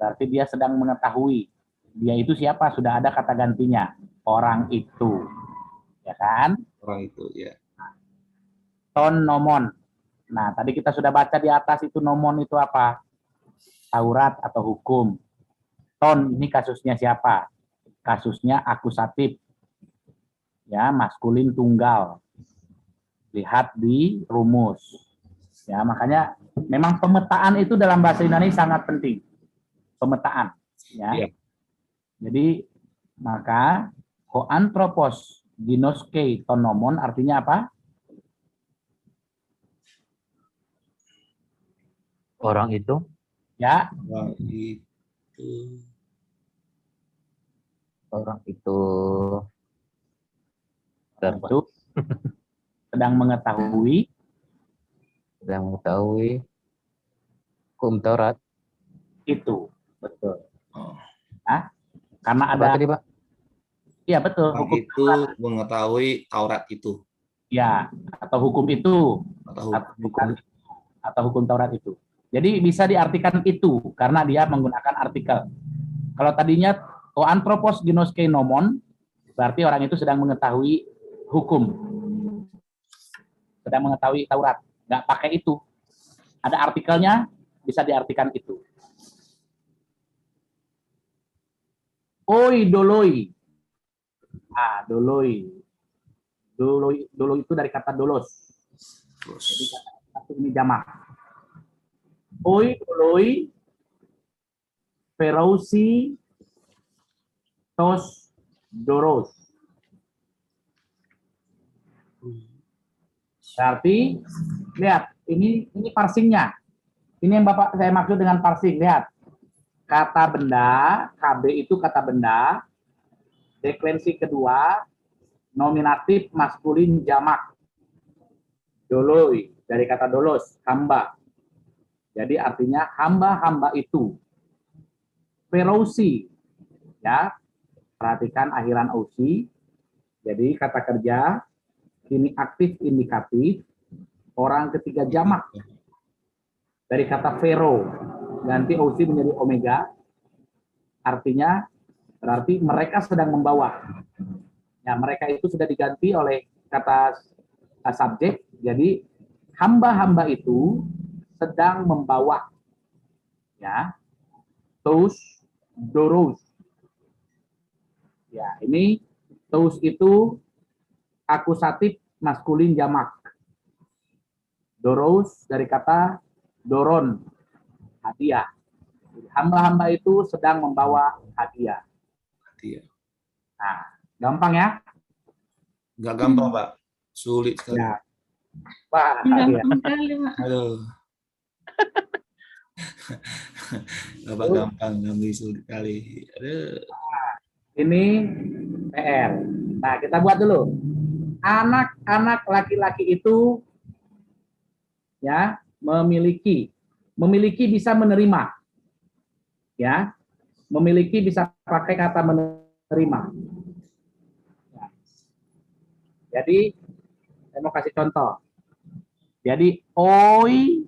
Speaker 2: Berarti dia sedang mengetahui. Dia itu siapa? Sudah ada kata gantinya. Orang itu. Ya kan?
Speaker 1: Orang itu, ya.
Speaker 2: Ton nomon. Nah, tadi kita sudah baca di atas itu nomon itu apa? Taurat atau hukum. Ton ini kasusnya siapa? Kasusnya akusatif. Ya, maskulin tunggal. Lihat di rumus. Ya, makanya memang pemetaan itu dalam bahasa Yunani sangat penting. Pemetaan, ya.
Speaker 1: Iya.
Speaker 2: Jadi maka hoanthropos ginoske ton nomon artinya apa?
Speaker 4: Orang itu.
Speaker 2: Ya,
Speaker 1: Orang itu.
Speaker 4: Orang itu.
Speaker 2: itu sedang mengetahui
Speaker 4: Sedang mengetahui hukum Taurat.
Speaker 2: itu. Betul.
Speaker 1: Oh.
Speaker 2: Nah, karena
Speaker 4: Apa
Speaker 2: ada
Speaker 4: tadi, Pak?
Speaker 2: iya betul,
Speaker 1: Orang
Speaker 2: hukum
Speaker 1: itu mengetahui Taurat itu.
Speaker 2: ya atau hukum itu
Speaker 1: Atau
Speaker 2: atau hukum Taurat itu. Jadi bisa diartikan itu karena dia menggunakan artikel. Kalau tadinya anthropos ginoske nomon berarti orang itu sedang mengetahui hukum. Sedang mengetahui Taurat. Nggak pakai itu. Ada artikelnya bisa diartikan itu. Oi doloi. Doloi. Doloi itu dari kata dolos. Jadi kata ini jamak. Oi doloi perousi tos doros. Berarti lihat ini parsingnya. Ini yang Bapak saya maksud dengan parsing. Lihat kata benda, KB itu kata benda. Sekvensi kedua nominatif maskulin jamak. Doloi dari kata dolos, hamba. Jadi artinya hamba-hamba itu. Perousi, ya, perhatikan akhiran ousi. Jadi kata kerja, ini aktif indikatif, orang ketiga jamak. Dari kata vero, ganti ousi menjadi omega, artinya berarti mereka sedang membawa. Ya, mereka itu sudah diganti oleh kata subjek, jadi hamba-hamba itu sedang membawa. Ya, tous doros. Ya, ini tous itu akusatif maskulin jamak. Doros dari kata doron, hadiah. Hamba-hamba itu sedang membawa hadiah.
Speaker 1: Iya.
Speaker 2: Nah, gampang ya?
Speaker 1: Nggak gampang, Pak. Sulit sekali.
Speaker 2: Ya. Wah,
Speaker 3: Gampang
Speaker 2: ya.
Speaker 3: kali, Mak.
Speaker 1: Aduh. Bapak gampang, kami sulit kali. Aduh.
Speaker 2: Ini PR. Nah, kita buat dulu. Anak-anak laki-laki itu ya memiliki bisa menerima. Ya. Memiliki bisa pakai kata menerima. Ya. Jadi saya mau kasih contoh. Jadi oi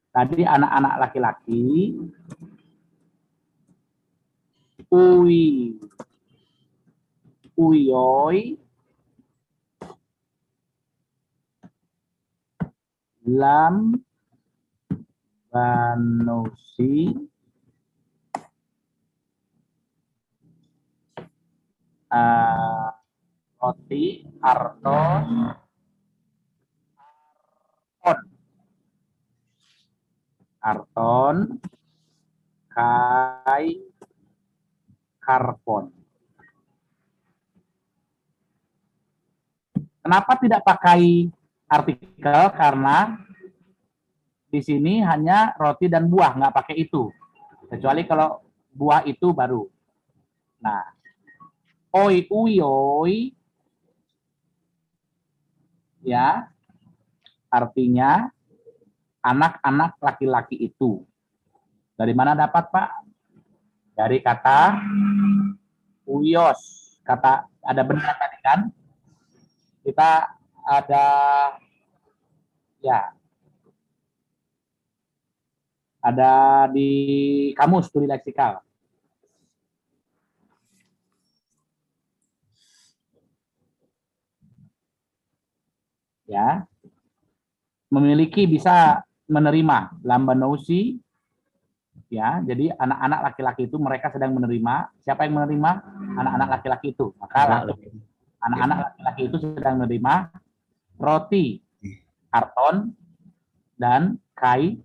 Speaker 2: tadi anak-anak laki-laki, ui, uyoi, lam, banusi, roti, artos, arton, kai, karbon. Kenapa tidak pakai artikel? Karena di sini hanya roti dan buah, nggak pakai itu. Kecuali kalau buah itu baru. Nah, oi, oi, ya, artinya anak-anak laki-laki itu. Dari mana dapat, Pak? Dari kata Uyos. Kata ada benar tadi kan? Kita ada ya. Ada di kamus studi leksikal. Ya. Memiliki bisa menerima lambanousi. Ya, jadi anak-anak laki-laki itu mereka sedang menerima. Siapa yang menerima? Anak-anak laki-laki itu. Maka anak-anak laki-laki itu sedang menerima roti, karton, dan kai,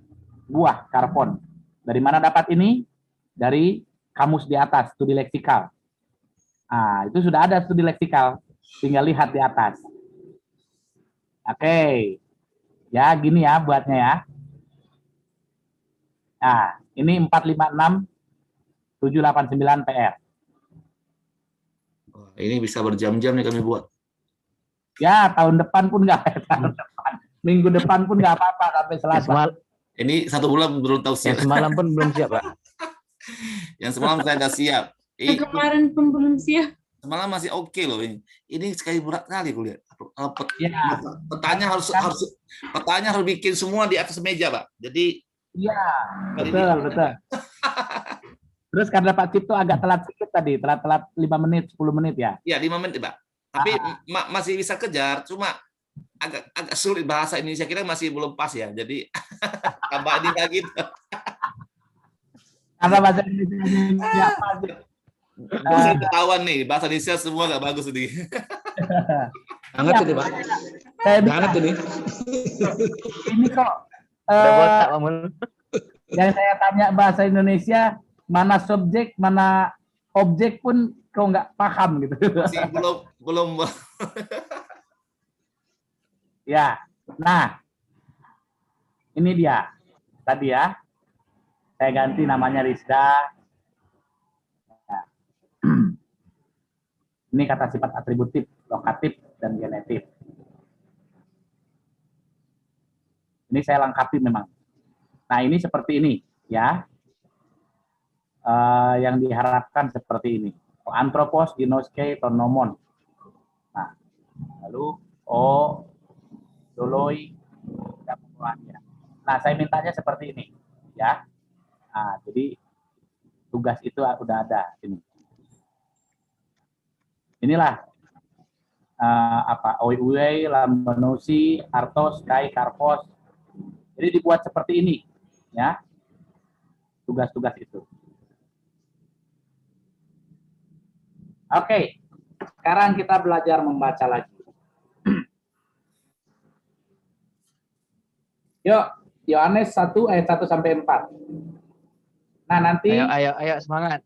Speaker 2: buah, karpon. Dari mana dapat ini? Dari kamus di atas, studi leksikal. Nah, itu sudah ada studi leksikal. Tinggal lihat di atas. Oke. Ya, gini ya buatnya ya. Nah, ini 456 789 PR.
Speaker 1: Ini bisa berjam-jam nih kami buat.
Speaker 2: Ya, tahun depan pun nggak. Tahun depan. Minggu depan pun nggak apa-apa sampai Selasa.
Speaker 1: Ini 1 bulan belum tahu siap.
Speaker 4: Yang semalam pun belum siap, Pak.
Speaker 1: Yang semalam saya nggak siap.
Speaker 3: Yang kemarin pun belum siap.
Speaker 1: Semalam masih oke loh ini. Ini sekali berat kali kulihat.
Speaker 2: Ya.
Speaker 1: Petanya harus bikin semua di atas meja, Pak. Jadi
Speaker 2: Iya, betul. Terus karena Pak Cipto agak telat sedikit tadi, telat 5 menit, 10 menit ya.
Speaker 1: ya 5 menit, Pak. Tapi masih bisa kejar, cuma agak sulit bahasa Indonesia kita masih belum pas ya. Jadi tambah ini lagi.
Speaker 2: Karena bahasa Indonesia apa sih?
Speaker 1: Saya ketahuan nih, bahasa Indonesia semua nggak bagus nih.
Speaker 7: Hangat ini, Pak.
Speaker 2: Saya
Speaker 7: Hangat ini.
Speaker 2: ini kok
Speaker 4: Udah botak, Pak Mun.
Speaker 2: yang saya tanya bahasa Indonesia, mana subjek, mana objek pun kok nggak paham gitu.
Speaker 1: Masih belum.
Speaker 2: Ya, nah ini dia tadi ya. Saya ganti namanya Rizda. Ya. Ini kata sifat atributif, lokatif, dan genetif. Ini saya lengkapi memang. Nah ini seperti ini ya. Yang diharapkan seperti ini. Anthropos, ginoske, tonomon. Nah, lalu doloi, dan semuanya. Nah, saya mintanya seperti ini, ya. Nah, jadi tugas itu udah ada ini. Inilah oiuei, lambanusi, artos, kai, karpos. Jadi dibuat seperti ini, ya. Tugas-tugas itu. Oke, sekarang kita belajar membaca lagi. Yuk, Yohanes 1 ayat 1 sampai 4. Nah, nanti
Speaker 4: Ayo semangat.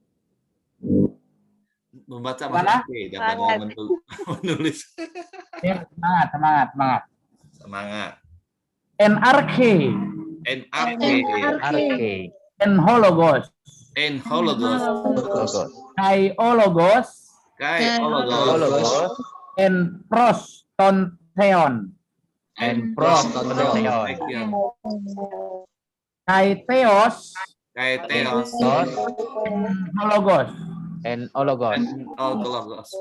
Speaker 1: Membaca
Speaker 2: Mana?
Speaker 1: masih oke, jangan menulis.
Speaker 2: ya, semangat. NRK, enhologos, kaiologos, enprostontheon, kaiteos,
Speaker 4: Enologos.
Speaker 2: autos
Speaker 4: NRK.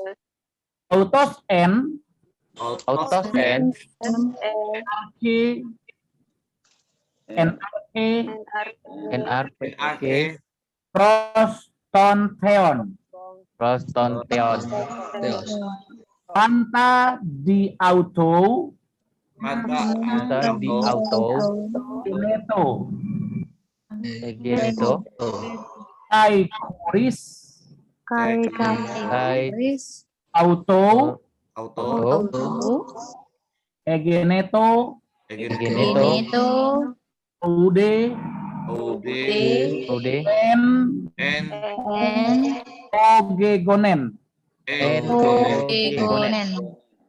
Speaker 2: prostontheon. Panta di auto,
Speaker 4: Geneto.
Speaker 2: kai kuris, auto, egeneto, ude, ogegonen,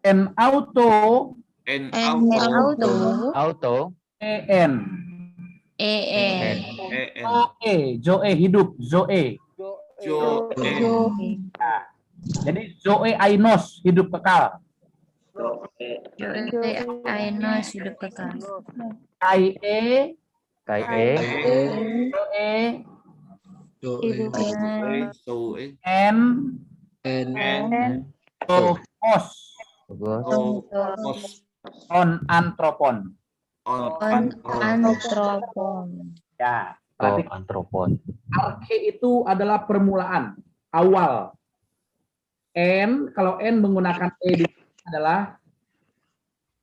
Speaker 2: en auto, Zoe hidup, Zoe. Nah, jadi Zoe Ainos hidup kekal. Zoe, en Logos.
Speaker 4: Logos.
Speaker 2: On antropon.
Speaker 3: Antropon.
Speaker 2: Ya, berarti
Speaker 4: Antropon.
Speaker 2: arke itu adalah permulaan, awal. N, kalau N menggunakan E di sini adalah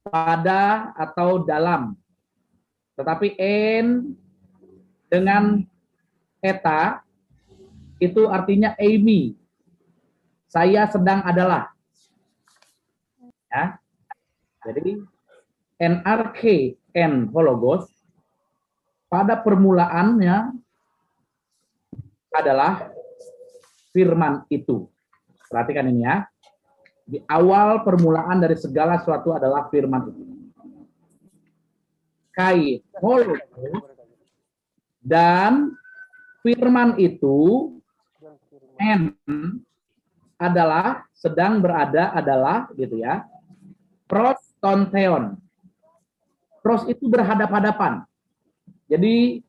Speaker 2: pada atau dalam. Tetapi N dengan eta itu artinya Amy. Saya sedang adalah. Ya. Jadi NRK N hologos pada permulaannya adalah firman itu. Perhatikan ini ya. Di awal permulaan dari segala sesuatu adalah firman itu. Kai hologos dan firman itu N adalah sedang berada adalah gitu ya. Pros tonteon. Pros itu berhadap-hadapan. Jadi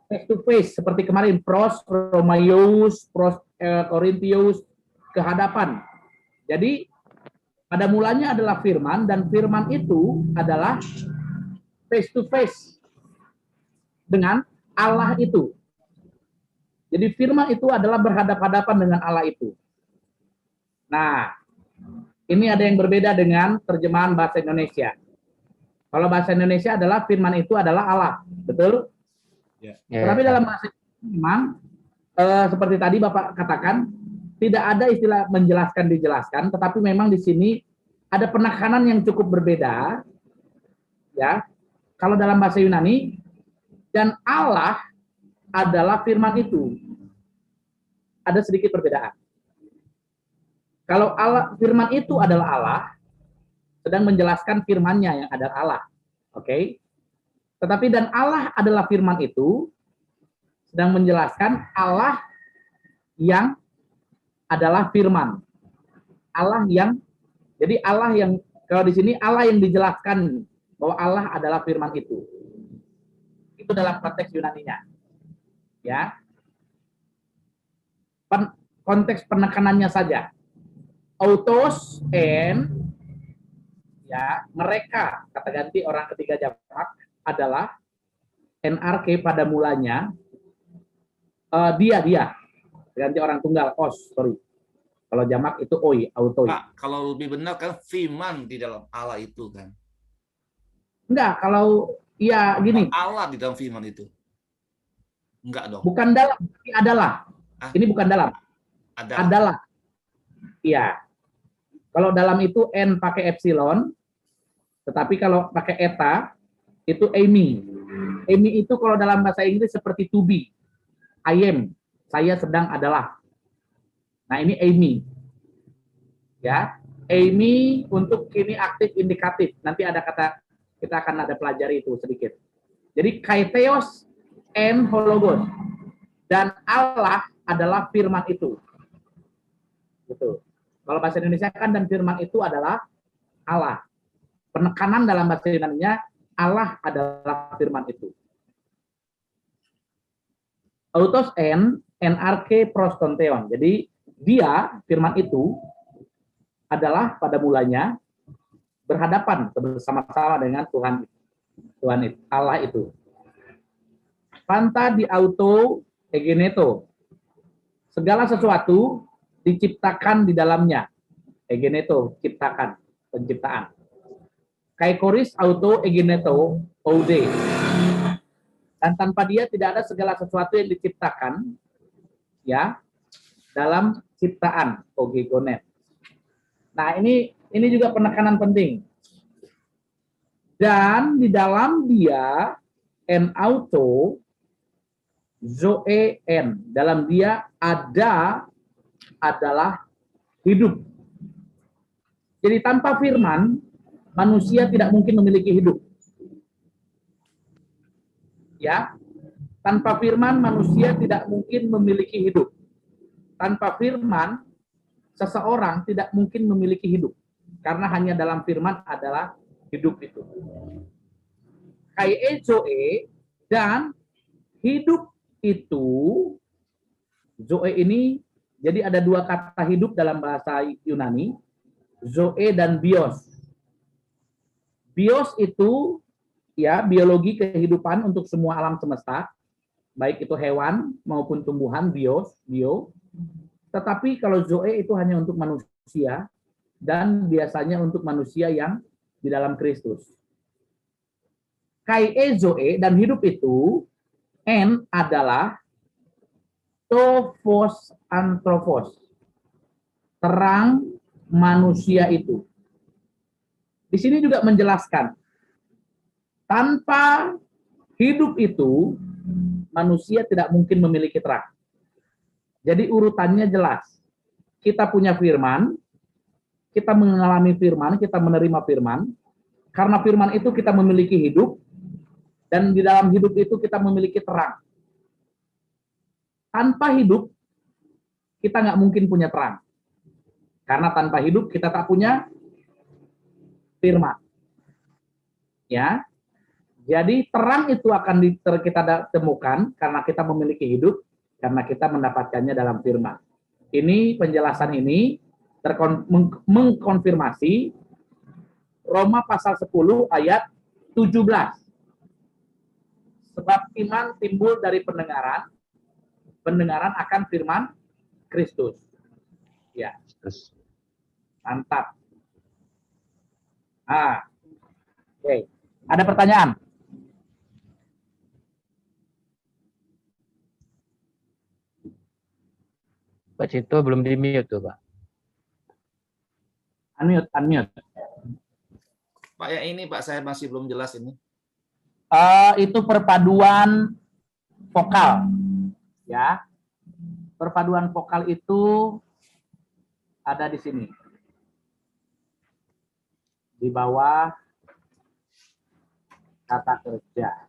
Speaker 2: face to face seperti kemarin pros Romaeus, pros Korintius kehadapan. Jadi pada mulanya adalah firman dan firman itu adalah face to face dengan Allah itu. Jadi firman itu adalah berhadap-hadapan dengan Allah itu. Nah, ini ada yang berbeda dengan terjemahan bahasa Indonesia. Kalau bahasa Indonesia adalah firman itu adalah Allah, betul?
Speaker 1: Ya.
Speaker 2: Tetapi dalam bahasa Indonesia memang seperti tadi Bapak katakan tidak ada istilah menjelaskan dijelaskan, tetapi memang di sini ada penekanan yang cukup berbeda. Ya, kalau dalam bahasa Yunani dan Allah adalah firman itu, ada sedikit perbedaan. Kalau Allah firman itu adalah Allah, sedang menjelaskan firman-Nya yang adalah Allah. Oke. Tetapi dan Allah adalah firman itu sedang menjelaskan Allah yang adalah firman. Allah yang jadi Allah yang kalau di sini Allah yang dijelaskan bahwa Allah adalah firman itu. Itu dalam konteks Yunaninya. Ya. Konteks penekanannya saja. Autos and ya, mereka kata ganti orang ketiga jamak adalah NRK pada mulanya dia ganti orang tunggal sorry. Kalau jamak itu oi, autoi.
Speaker 1: Pak, kalau lebih benar kan firman di dalam Allah itu kan.
Speaker 2: Enggak, kalau ya gini.
Speaker 1: Allah di dalam firman itu. Enggak dong.
Speaker 2: Bukan dalam, ini adalah. Ini bukan dalam. Adalah. Iya. Kalau dalam itu N pakai epsilon, tetapi kalau pakai eta itu Amy. Amy itu kalau dalam bahasa Inggris seperti to be. I am. Saya sedang adalah. Nah, ini Amy. Ya. Amy untuk kini aktif indikatif. Nanti ada kata kita akan ada pelajari itu sedikit. Jadi kaiteos and hologos. Dan Allah adalah firman itu. Gitu. Kalau bahasa Indonesia kan dan firman itu adalah Allah. Penekanan dalam bahasa Yunani-nya Allah adalah firman itu. Autos NRK prostonteon. Jadi dia firman itu adalah pada mulanya berhadapan bersama-sama dengan Tuhan itu, Allah itu. Panta di auto egeneto. Segala sesuatu diciptakan di dalamnya. Egeneto, ciptakan, penciptaan. Kaikoris auto egeneto oude. Dan tanpa dia tidak ada segala sesuatu yang diciptakan ya dalam ciptaan ogegonet. Nah, ini juga penekanan penting. Dan di dalam dia en auto zoe en, dalam dia ada adalah hidup. Jadi tanpa firman, manusia tidak mungkin memiliki hidup. Ya, tanpa firman manusia tidak mungkin memiliki hidup. Tanpa firman, seseorang tidak mungkin memiliki hidup. Karena hanya dalam firman adalah hidup itu. Kai zoe dan hidup itu, zoe ini Jadi ada dua kata hidup dalam bahasa Yunani, zoe dan bios. Bios itu ya biologi kehidupan untuk semua alam semesta, baik itu hewan maupun tumbuhan, bio. Tetapi kalau zoe itu hanya untuk manusia dan biasanya untuk manusia yang di dalam Kristus. Kai zoe dan hidup itu, N adalah Tophos anthropos, terang manusia itu. Di sini juga menjelaskan, tanpa hidup itu, manusia tidak mungkin memiliki terang. Jadi urutannya jelas. Kita punya firman, kita mengalami firman, kita menerima firman. Karena firman itu kita memiliki hidup, dan di dalam hidup itu kita memiliki terang. Tanpa hidup, kita nggak mungkin punya terang. Karena tanpa hidup, kita tak punya firman. Ya, jadi terang itu akan kita temukan karena kita memiliki hidup, karena kita mendapatkannya dalam firman. Ini penjelasan ini mengkonfirmasi Roma pasal 10 ayat 17. Sebab iman timbul dari pendengaran, pendengaran akan firman Kristus. Ya, mantap. Oke. Ada pertanyaan?
Speaker 4: Pak Cito belum di-mute tuh, Pak.
Speaker 2: Unmute.
Speaker 1: Pak, ya ini Pak, saya masih belum jelas ini.
Speaker 2: Itu perpaduan vokal. Ya, perpaduan vokal itu ada di sini, di bawah kata kerja.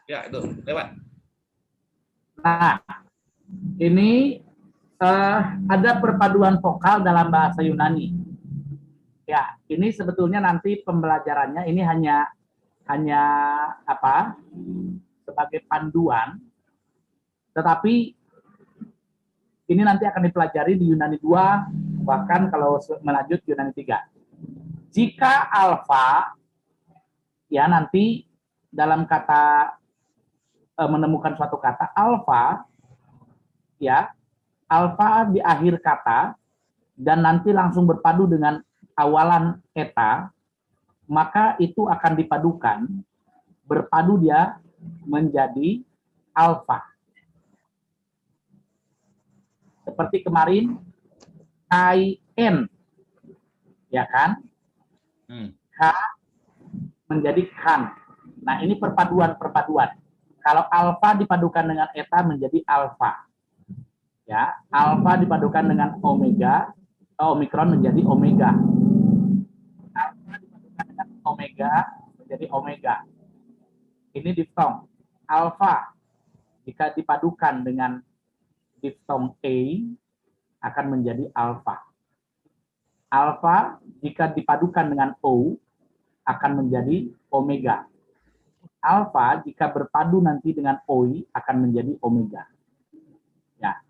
Speaker 1: Ya, itu lewat.
Speaker 2: Nah, ini ada perpaduan vokal dalam bahasa Yunani. Ya, ini sebetulnya nanti pembelajarannya ini hanya apa? Sebagai panduan. Tetapi ini nanti akan dipelajari di Yunani 2, bahkan kalau melanjut Yunani 3. Jika alfa ya nanti dalam kata menemukan suatu kata alfa, ya alfa di akhir kata dan nanti langsung berpadu dengan awalan eta, maka itu akan dipadukan, berpadu dia menjadi alfa. Seperti kemarin KN, ya kan? K menjadi kan. Nah ini perpaduan. Kalau alfa dipadukan dengan eta menjadi alfa. Ya, alfa dipadukan dengan omega, omikron menjadi omega. Alfa dipadukan dengan omega menjadi omega. Ini diftong. Alfa jika dipadukan dengan diftong e akan menjadi alfa. Alfa jika dipadukan dengan o akan menjadi omega. Alfa jika berpadu nanti dengan OI akan menjadi omega. Ya.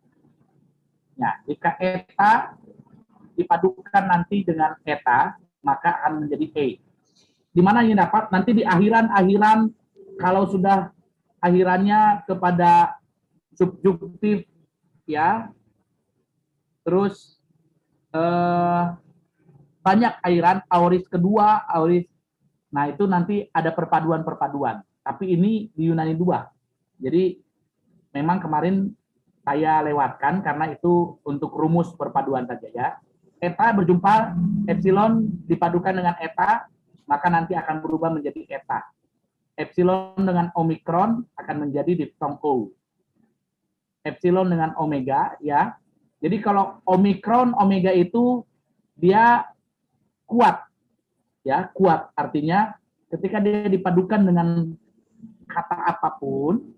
Speaker 2: Ya, jika eta dipadukan nanti dengan eta, maka akan menjadi E. Di mana ini dapat? Nanti di akhiran kalau sudah akhirannya kepada subjuktif, ya. Terus banyak akhiran, aoris kedua, aoris. Nah, itu nanti ada perpaduan. Tapi ini di Yunani 2. Jadi memang kemarin saya lewatkan karena itu untuk rumus perpaduan saja ya. Eta berjumpa epsilon dipadukan dengan eta, maka nanti akan berubah menjadi eta. Epsilon dengan omikron akan menjadi diftong O. epsilon dengan omega ya. Jadi kalau omikron omega itu dia kuat ya, kuat artinya ketika dia dipadukan dengan kata apapun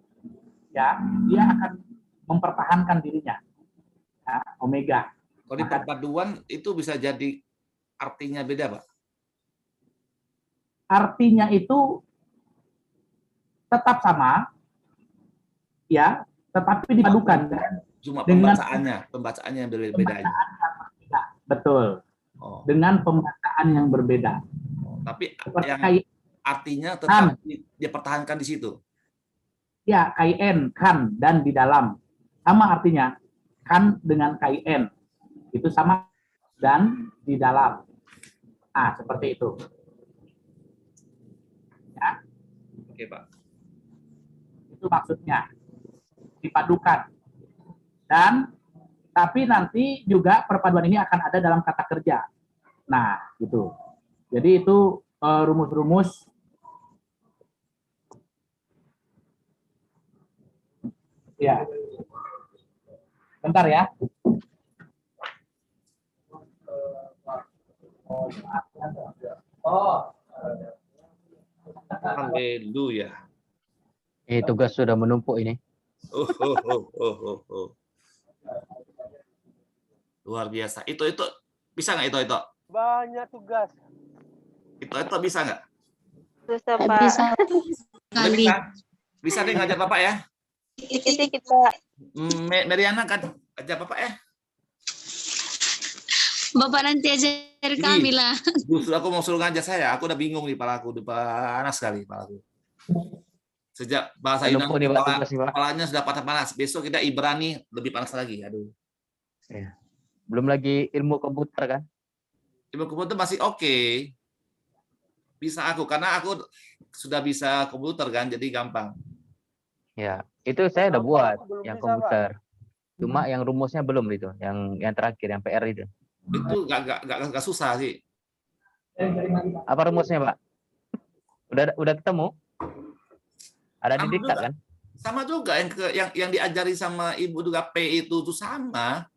Speaker 2: ya, dia akan mempertahankan dirinya. Ya, omega.
Speaker 1: Kalau di perpaduan itu bisa jadi artinya beda, Pak.
Speaker 2: Artinya itu tetap sama ya, tetapi dipadukan
Speaker 1: Cuma
Speaker 2: dengan
Speaker 1: pembacaannya yang berbeda aja.
Speaker 2: betul.
Speaker 1: Oh.
Speaker 2: Dengan pembacaan yang berbeda.
Speaker 1: Tapi
Speaker 2: Seperti
Speaker 1: yang
Speaker 2: kayak
Speaker 1: artinya tetap dia pertahankan di situ.
Speaker 2: ya kain kan dan di dalam sama artinya, kan dengan kain itu sama dan di dalam. Ah, seperti itu. Ya.
Speaker 1: Oke, Pak.
Speaker 2: Itu maksudnya dipadukan. Dan tapi nanti juga perpaduan ini akan ada dalam kata kerja. Nah, gitu. Jadi itu rumus-rumus ya. Bentar ya. Oh.
Speaker 1: Haleluya.
Speaker 4: Tugas sudah menumpuk ini.
Speaker 1: Luar biasa. Itu bisa nggak itu?
Speaker 5: Banyak tugas.
Speaker 1: Itu bisa nggak?
Speaker 6: Susah, Pak.
Speaker 3: Bisa kali.
Speaker 1: Bisa deh ngajar Bapak ya.
Speaker 6: Dikit-dikit, Pak.
Speaker 1: Meriana kan ajar Bapak ya.
Speaker 3: Bapak nanti ajar kami lah.
Speaker 1: Justru aku mau suruh ngajar saya. Aku udah bingung nih palaku, udah panas sekali palaku. Sejak bahasa Yunani kepalanya sudah panas. Besok kita Ibrani lebih panas lagi. Aduh.
Speaker 4: Ya. Belum lagi ilmu komputer kan?
Speaker 1: Ilmu komputer masih oke. Bisa aku karena aku sudah bisa komputer kan, jadi gampang.
Speaker 4: Ya, itu saya udah buat yang komputer. Cuma yang rumusnya belum itu, yang terakhir yang PR itu.
Speaker 1: Itu nggak susah sih.
Speaker 4: Apa rumusnya, Pak? Udah ketemu? Ada di diktat kan?
Speaker 1: Sama juga yang diajari sama Ibu juga P itu tuh sama.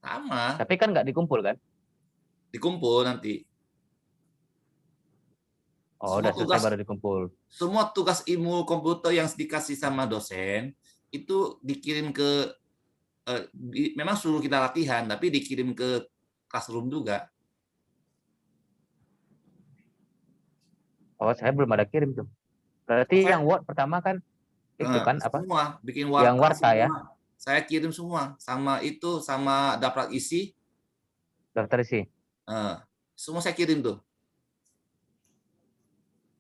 Speaker 1: Sama.
Speaker 4: Tapi kan nggak dikumpul kan?
Speaker 1: Dikumpul nanti.
Speaker 4: Oh, udah selesai baru dikumpul.
Speaker 1: Semua tugas ilmu komputer yang dikasih sama dosen itu dikirim ke memang suruh kita latihan, tapi dikirim ke classroom juga.
Speaker 4: Oh, saya belum ada kirim tuh. Berarti yang Word pertama kan itu kan apa?
Speaker 1: Semua bikin warta.
Speaker 4: Yang warta ya.
Speaker 1: Saya kirim semua sama itu sama daftar isi.
Speaker 4: Daftar isi.
Speaker 1: Semua saya kirim tuh.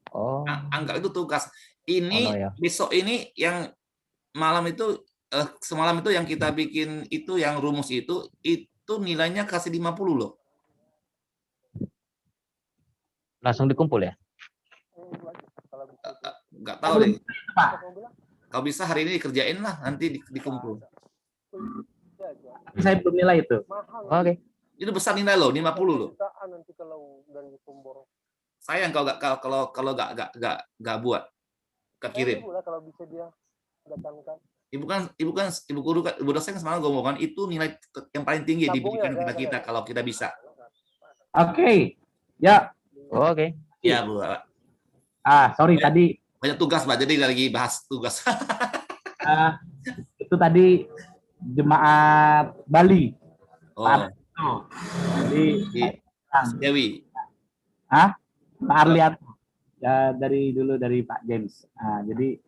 Speaker 4: Oh.
Speaker 1: Anggap itu tugas. Ini besok ini yang malam itu semalam itu yang kita bikin itu yang rumus itu nilainya kasih 50 loh.
Speaker 4: Langsung dikumpul ya?
Speaker 1: Nggak tahu deh. Kalau bisa hari ini dikerjain lah, nanti dikumpul.
Speaker 2: Saya belum nilai itu.
Speaker 4: Oke.
Speaker 1: Itu besar nilai loh, 50 loh. Sayang kalau nggak buat, nggak kirim. Ibu guru dosen semalam ngomong kan itu nilai yang paling tinggi diberikan kita kalau kita bisa.
Speaker 2: Oke. Ya.
Speaker 4: Oke.
Speaker 1: Ya, Bu.
Speaker 2: Sorry tadi
Speaker 1: banyak tugas, Pak. Jadi lagi bahas tugas.
Speaker 2: Itu tadi jemaat Bali.
Speaker 1: Oh.
Speaker 2: Jadi
Speaker 1: Dewi.
Speaker 2: Pak Arlianto. Ya dari Pak James. Jadi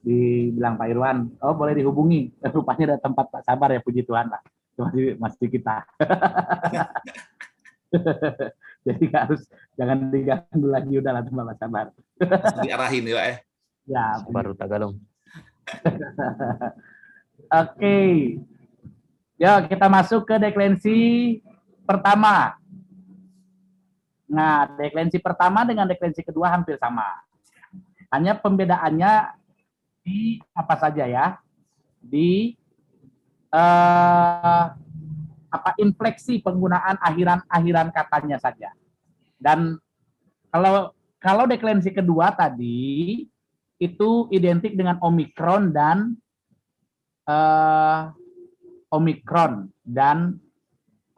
Speaker 2: dibilang Pak Irwan, oh boleh dihubungi. Rupanya ada tempat Pak Sabar ya, puji Tuhan lah. Masih kita. Jadi jangan diganggu lagi, udah lah tempat Pak Sabar.
Speaker 1: Diarahin ya, Pak.
Speaker 2: Ya,
Speaker 4: baru Tagalog.
Speaker 2: Oke. Yuk kita masuk ke deklensi pertama. Nah, deklensi pertama dengan deklensi kedua hampir sama. Hanya pembedaannya di apa saja ya? Di infleksi penggunaan akhiran katanya saja. Dan kalau deklensi kedua tadi itu identik dengan Omikron dan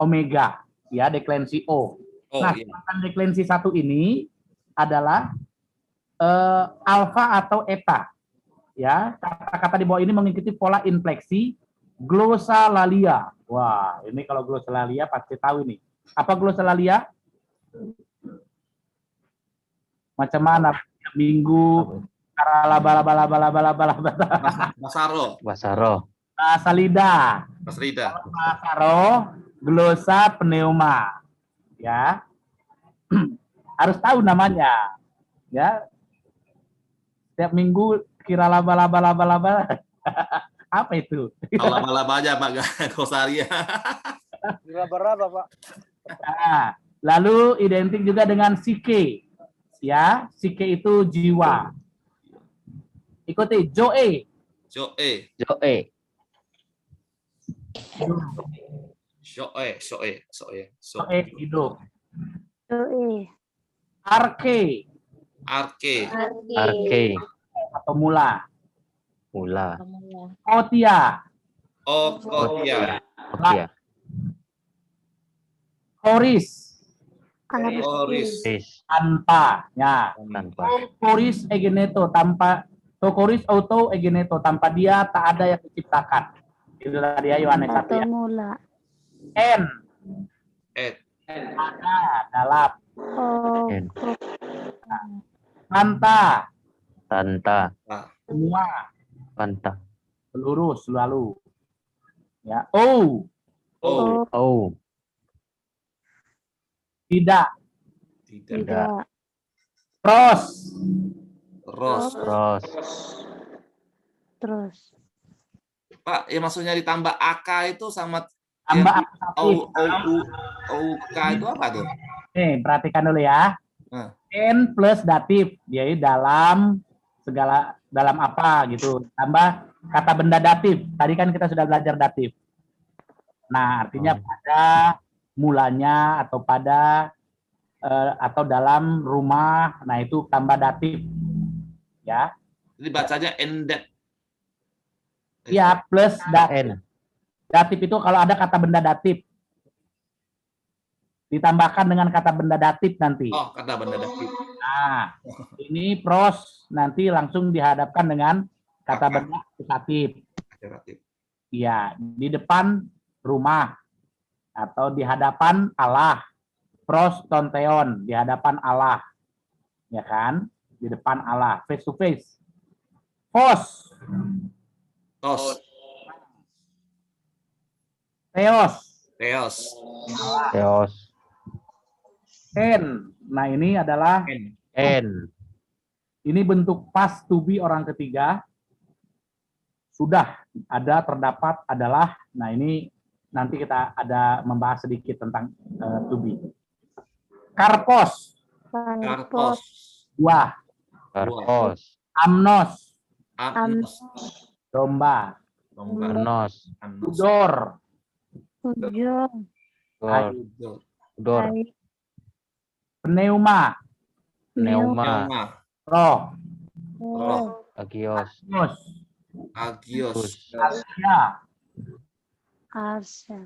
Speaker 2: Omega, ya, deklensi O.
Speaker 1: Oh,
Speaker 2: Nah,
Speaker 1: iya.
Speaker 2: deklensi 1 ini adalah alfa atau eta. Ya, kata-kata di bawah ini mengikuti pola infleksi glossolalia. Wah, ini kalau glossolalia pasti tahu ini. Apa glossolalia? Macam mana? Minggu, laba.
Speaker 1: Masaro.
Speaker 4: Basaro.
Speaker 2: Bahasa lidah.
Speaker 1: Mas Rida.
Speaker 2: Bahasa roh, glosa pneuma. Ya. Harus tahu namanya. Ya. Setiap minggu kira laba. Apa itu?
Speaker 1: Laba-laba aja Pak Gosaria.
Speaker 5: Raba-raba, Pak.
Speaker 2: Nah, lalu identik juga dengan psike. Ya, psike itu jiwa. Ikuti Joe.
Speaker 1: Joe.
Speaker 2: Joe hidup.
Speaker 6: Doi.
Speaker 2: Arke
Speaker 1: Arke.
Speaker 4: Arke.
Speaker 2: atau mula.
Speaker 4: Mula.
Speaker 2: Otia.
Speaker 1: Okotia.
Speaker 4: Oke.
Speaker 2: Horis.
Speaker 1: Oris.
Speaker 4: Tis.
Speaker 2: Tanpa. Ya.
Speaker 4: Tanpa.
Speaker 2: Horis egeneto tanpa. Horis auto egeneto tanpa dia tak ada yang diciptakan. Itu tadi ya Yohanes 1
Speaker 6: Atau
Speaker 2: ya.
Speaker 6: mula.
Speaker 2: N.
Speaker 1: Et.
Speaker 2: Ada dalam.
Speaker 6: Oh.
Speaker 4: N.
Speaker 2: Panta.
Speaker 4: Tanta.
Speaker 2: Semua.
Speaker 4: Panta.
Speaker 2: Seluruh selalu. Ya. O.
Speaker 1: Oh.
Speaker 4: Oh.
Speaker 2: Tidak.
Speaker 1: Tidak.
Speaker 6: Tidak.
Speaker 2: Pros.
Speaker 1: Ros.
Speaker 4: Ros.
Speaker 6: Terus.
Speaker 1: Pak, ya maksudnya ditambah AK itu sama
Speaker 2: Tambah
Speaker 1: yang
Speaker 2: akusatif.
Speaker 1: OK itu apa tuh?
Speaker 2: Nih, perhatikan dulu ya.
Speaker 1: Nah.
Speaker 2: N plus datif, jadi dalam segala, dalam apa gitu. Tambah kata benda datif. Tadi kan kita sudah belajar datif. Nah, artinya pada mulanya atau pada atau dalam rumah. Nah, itu tambah datif. Ya.
Speaker 1: Jadi bacanya endet.
Speaker 2: Iya, plus datif.
Speaker 4: N.
Speaker 2: Datif itu kalau ada kata benda datif. Ditambahkan dengan kata benda datif nanti.
Speaker 1: Oh, kata benda datif.
Speaker 2: Nah, ini pros nanti langsung dihadapkan dengan kata benda akusatif.
Speaker 1: Datif.
Speaker 2: Iya, di depan rumah atau di hadapan Allah. Pros tonteon, di hadapan Allah. Ya kan? Di depan Allah, face to face. Pos,
Speaker 1: Tos.
Speaker 2: theos,
Speaker 1: Theos.
Speaker 4: Theos.
Speaker 2: en. Nah, ini adalah
Speaker 4: N.
Speaker 2: ini bentuk past to be orang ketiga. Sudah ada, terdapat, adalah. Nah, ini nanti kita ada membahas sedikit tentang to be. Karpos,
Speaker 1: Karpos.
Speaker 2: buah.
Speaker 4: Karpos.
Speaker 2: Amnos,
Speaker 1: Amnos.
Speaker 2: domba.
Speaker 1: Domba.
Speaker 4: Anos.
Speaker 1: Amnos.
Speaker 2: Udor,
Speaker 6: Ujung.
Speaker 4: Dor.
Speaker 1: Udor.
Speaker 4: Dor.
Speaker 2: pneuma,
Speaker 4: Pneuma.
Speaker 1: Pneuma.
Speaker 2: roh,
Speaker 1: Roh.
Speaker 4: Agios.
Speaker 2: mus,
Speaker 1: Agios.
Speaker 2: asia,
Speaker 6: Arsa.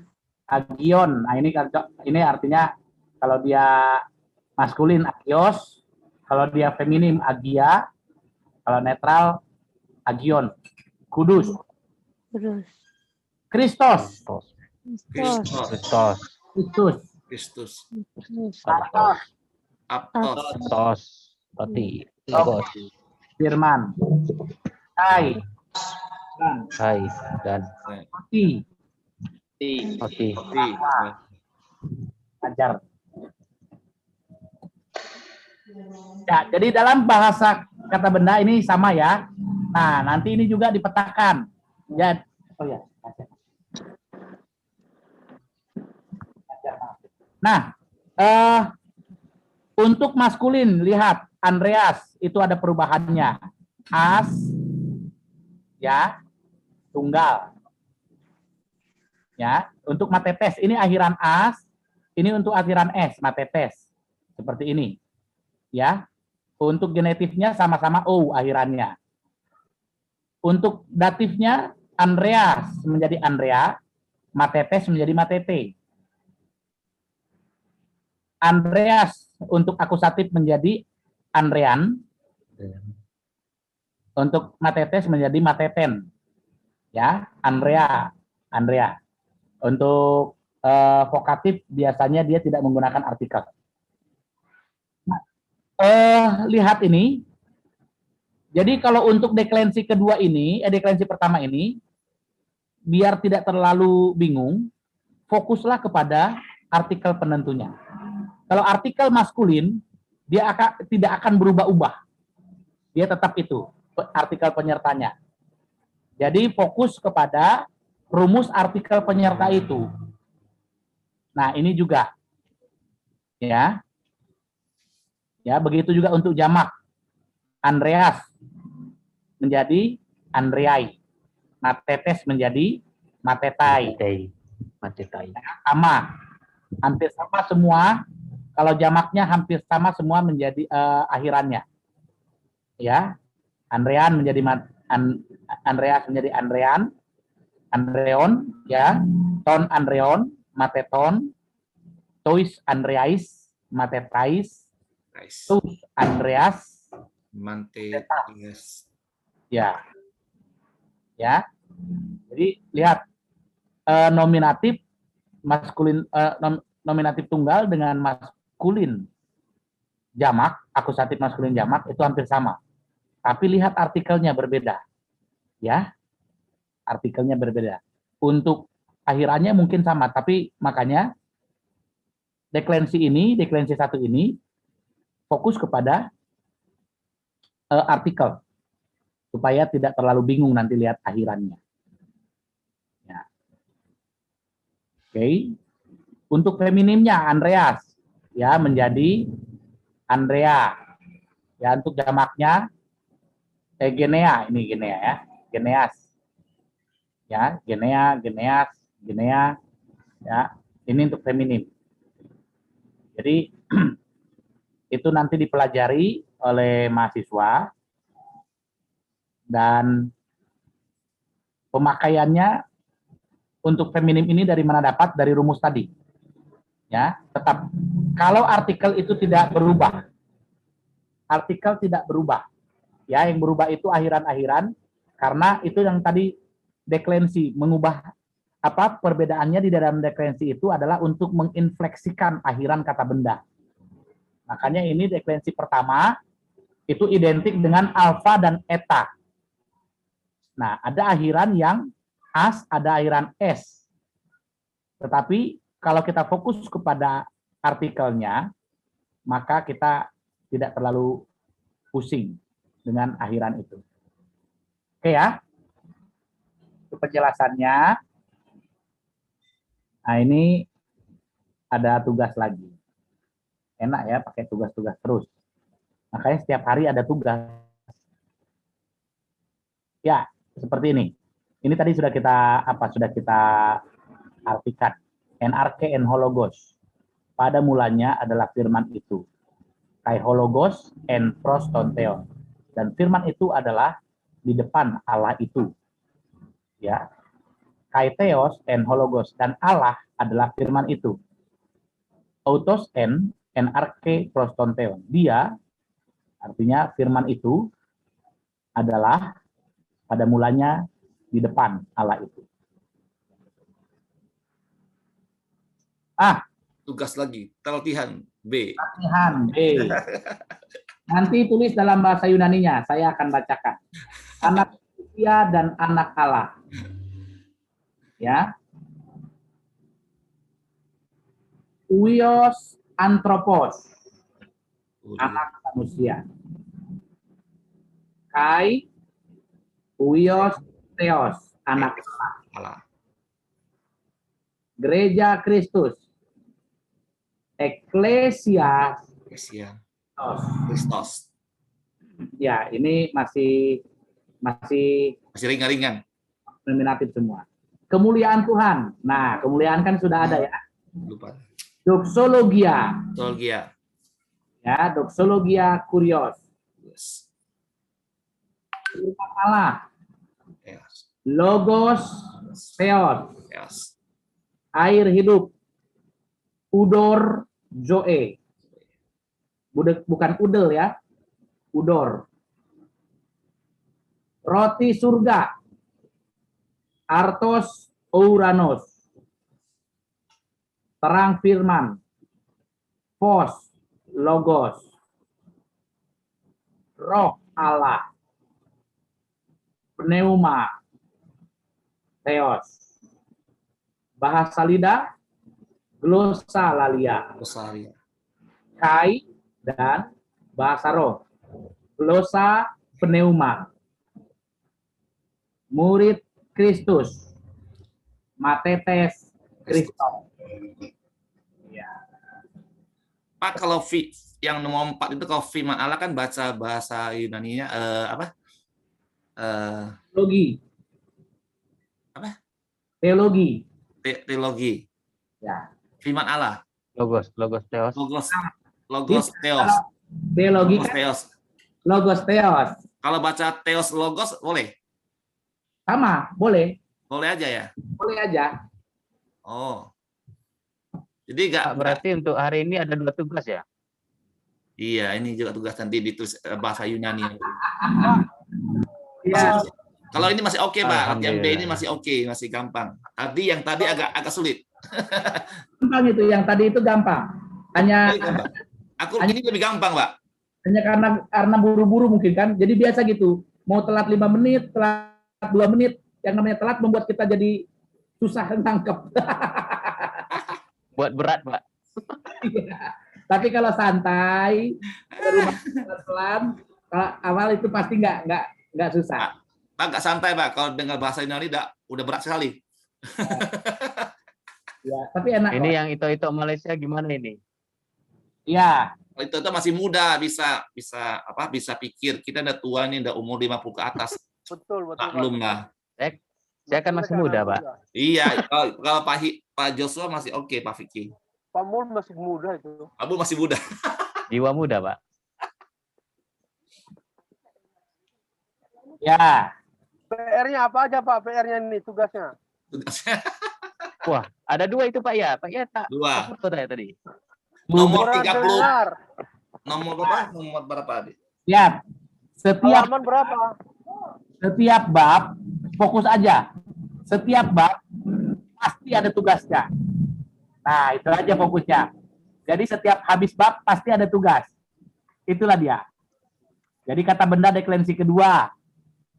Speaker 2: agion. Nah, ini artinya kalau dia maskulin agios, kalau dia feminim agia, kalau netral agion. Kudus,
Speaker 6: Terus.
Speaker 2: Kristos,
Speaker 1: Kristos.
Speaker 4: Kristos.
Speaker 2: Kristus,
Speaker 1: Kristus.
Speaker 6: Terus.
Speaker 2: Aptos,
Speaker 1: Aptos.
Speaker 4: Tos. Toti. Logos.
Speaker 2: firman, Hai,
Speaker 4: Hai. Dan.
Speaker 2: Oti,
Speaker 4: Oti.
Speaker 1: Oti.
Speaker 2: ajar. Ya, jadi dalam bahasa kata benda ini sama ya. Nah, nanti ini juga dipetakan. Ya, oh ya. Nah, untuk maskulin lihat Andreas itu ada perubahannya. As, ya, tunggal. Ya, untuk matetes ini akhiran as, ini untuk akhiran s, matetes. Seperti ini. Ya. Untuk genetifnya sama-sama o akhirannya. Untuk datifnya Andreas menjadi Andrea, Matetes menjadi Matete. Andreas untuk akusatif menjadi Andrean, untuk Matetes menjadi Mateten. Ya, Andrea. Untuk vokatif biasanya dia tidak menggunakan artikel. Lihat ini. Jadi kalau untuk deklensi kedua ini, deklensi pertama ini, biar tidak terlalu bingung, fokuslah kepada artikel penentunya. Kalau artikel maskulin, dia tidak akan berubah-ubah. Dia tetap itu, artikel penyertanya. Jadi fokus kepada rumus artikel penyerta itu. Nah, ini juga. Ya, begitu juga untuk jamak. Andreas menjadi Andreai. Matetes menjadi Matetai. Sama. Hampir sama semua. Kalau jamaknya hampir sama semua menjadi akhirannya. Ya. Andrean menjadi Andreas menjadi Andrean. Andreon, ya. Ton Andreon, Mateton. Tois Andreais, Matetais. Tus Andreas,
Speaker 1: Matetes.
Speaker 2: Ya. Jadi lihat nominatif maskulin nominatif tunggal dengan maskulin jamak, akusatif maskulin jamak itu hampir sama. Tapi lihat artikelnya berbeda. Ya. Artikelnya berbeda. Untuk akhirannya mungkin sama, tapi makanya deklensi satu ini fokus kepada artikel supaya tidak terlalu bingung nanti lihat akhirannya. Ya. Oke. Untuk feminimnya Andreas ya menjadi Andrea. Ya, untuk jamaknya Genea, ini Genea ya. Geneas. Ya, Genea, Geneas, Genea. Ya, ini untuk feminim. Jadi itu nanti dipelajari oleh mahasiswa. Dan pemakaiannya untuk feminim ini dari mana dapat? Dari rumus tadi. Ya, tetap. Kalau artikel itu tidak berubah. Artikel tidak berubah. Ya, yang berubah itu akhiran-akhiran karena itu yang tadi deklensi mengubah apa perbedaannya di dalam deklensi itu adalah untuk menginfleksikan akhiran kata benda. Makanya ini deklensi pertama itu identik dengan alfa dan eta. Nah, ada akhiran yang as, ada akhiran s. Tetapi kalau kita fokus kepada artikelnya, maka kita tidak terlalu pusing dengan akhiran itu. Oke ya. Itu penjelasannya. Nah, ini ada tugas lagi. Enak ya pakai tugas-tugas terus. Makanya setiap hari ada tugas. Ya, seperti ini. Ini tadi sudah kita artikan. NRK en hologos. Pada mulanya adalah firman itu. Kai hologos en prostonteon. Dan firman itu adalah di depan Allah itu. Ya. Kai theos en hologos, dan Allah adalah firman itu. Autos en arche prostonteon. Dia artinya firman itu adalah pada mulanya di depan Allah itu.
Speaker 1: Tugas lagi, latihan B.
Speaker 2: Latihan B. Nanti tulis dalam bahasa Yunaninya, saya akan bacakan. Anak manusia dan anak Allah. Ya. Uios anthropos. Anak manusia. Kai uios theos, anak
Speaker 1: Allah.
Speaker 2: Gereja Kristus. Eklesia
Speaker 1: Kristos.
Speaker 2: Ya, ini masih
Speaker 1: ringan-ringan.
Speaker 2: nominatif semua. Kemuliaan Tuhan. Nah, kemuliaan kan sudah ada ya.
Speaker 1: Lupa.
Speaker 2: Doxologia. Ya, doxologia kurios.
Speaker 1: Yes.
Speaker 2: Firman Allah. Logos, theos,
Speaker 1: Yes.
Speaker 2: air hidup. Udor, zoe. Bukan udel ya. Udor. Roti surga. Artos, Uranus. Terang firman. Phos, logos. Roh Allah. Pneuma, theos. Bahasa lidah, glossolalia.
Speaker 1: Rosalia.
Speaker 2: Kai dan bahasa roh. Glossa, pneuma. Murid Kristus. Matetes Kristus. Ya.
Speaker 1: Pak, kalau yang nomor 4 itu kalau firman Allah kan baca bahasa Yunaninya apa?
Speaker 2: Teologi.
Speaker 1: Apa?
Speaker 2: Teologi.
Speaker 1: Teologi.
Speaker 2: Ya.
Speaker 1: Firman Allah.
Speaker 4: Logos theos.
Speaker 1: Logos theos.
Speaker 2: Teologi
Speaker 1: Logos
Speaker 2: kan
Speaker 1: theos.
Speaker 2: logos theos.
Speaker 1: Kalau baca theos logos boleh?
Speaker 2: Sama, boleh.
Speaker 1: Boleh aja ya?
Speaker 2: Boleh aja.
Speaker 1: Oh. Jadi enggak
Speaker 4: Pak, berarti untuk hari ini ada 2 tugas ya?
Speaker 1: iya, ini juga tugas nanti ditulis bahasa Yunani.
Speaker 2: Ya,
Speaker 1: Kalau ini masih oke, Pak. Yang B ini
Speaker 4: Alhamdulillah.
Speaker 1: masih oke, masih gampang. Tadi yang tadi agak sulit.
Speaker 2: gampang itu. Yang tadi itu gampang. Hanya
Speaker 1: Aku ini lebih gampang, Pak.
Speaker 2: hanya karena buru-buru mungkin kan. Jadi biasa gitu. Mau telat 5 menit, telat 2 menit. Yang namanya telat membuat kita jadi susah nangkep.
Speaker 4: Buat berat, Pak.
Speaker 2: Tapi kalau santai, pelan-pelan, kalau awal itu pasti nggak susah.
Speaker 1: Pak nggak santai, Pak. Kalau dengar bahasa Yunani udah berat sekali.
Speaker 2: Ya, tapi enak.
Speaker 4: Ini
Speaker 2: kok.
Speaker 4: yang itu Malaysia gimana ini?
Speaker 2: Ya,
Speaker 1: Kalau itu masih muda, bisa pikir. Kita udah tua nih, udah umur 50 ke atas.
Speaker 5: Betul.
Speaker 1: Maklum lah.
Speaker 4: Saya kan masih muda, Pak.
Speaker 1: Iya, kalau Pak Joshua masih oke, Pak Vicky.
Speaker 5: Pak Mul masih muda itu.
Speaker 1: Abu masih muda.
Speaker 4: Jiwa muda, Pak.
Speaker 2: ya.
Speaker 5: PR-nya apa aja Pak? PR-nya ini tugasnya.
Speaker 4: Wah, ada 2 itu, Pak ya. Pak ya tak.
Speaker 1: 2.
Speaker 4: Foto saya tadi.
Speaker 1: Nomor
Speaker 5: Kurang
Speaker 1: 30.
Speaker 5: dengar.
Speaker 1: Nomor berapa? Nomor berapa, Adi?
Speaker 2: Ya, setiap
Speaker 5: Halaman berapa?
Speaker 2: bab fokus aja. Setiap bab pasti ada tugasnya. Nah, itu aja fokusnya. Jadi setiap habis bab pasti ada tugas. Itulah dia. Jadi kata benda deklensi kedua.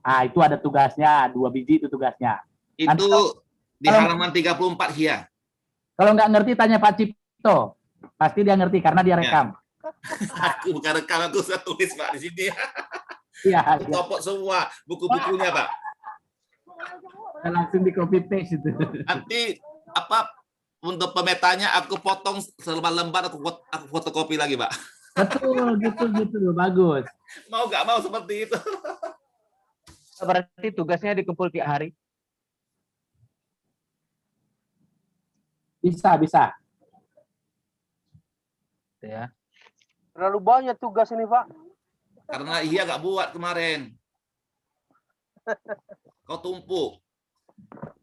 Speaker 2: Ah, itu ada tugasnya, 2 biji itu tugasnya.
Speaker 1: Itu di halaman 34 Hia.
Speaker 2: Kalau nggak ngerti tanya Pak Cipto. Pasti dia ngerti karena dia rekam.
Speaker 1: Aku bukan rekam, aku sudah tulis, Pak, di sini.
Speaker 2: Iya,
Speaker 1: Topok semua buku-bukunya, Pak.
Speaker 2: langsung di copy paste itu.
Speaker 1: Nanti untuk pemetanya aku potong selembar-lembar, aku fotokopi lagi, Pak.
Speaker 2: Betul, gitu, bagus.
Speaker 1: Mau nggak mau seperti itu.
Speaker 4: Berarti tugasnya dikumpul tiap hari.
Speaker 2: Bisa.
Speaker 4: Ya.
Speaker 5: Terlalu banyak tugas ini Pak.
Speaker 1: Karena iya nggak buat kemarin. Kau tumpuk.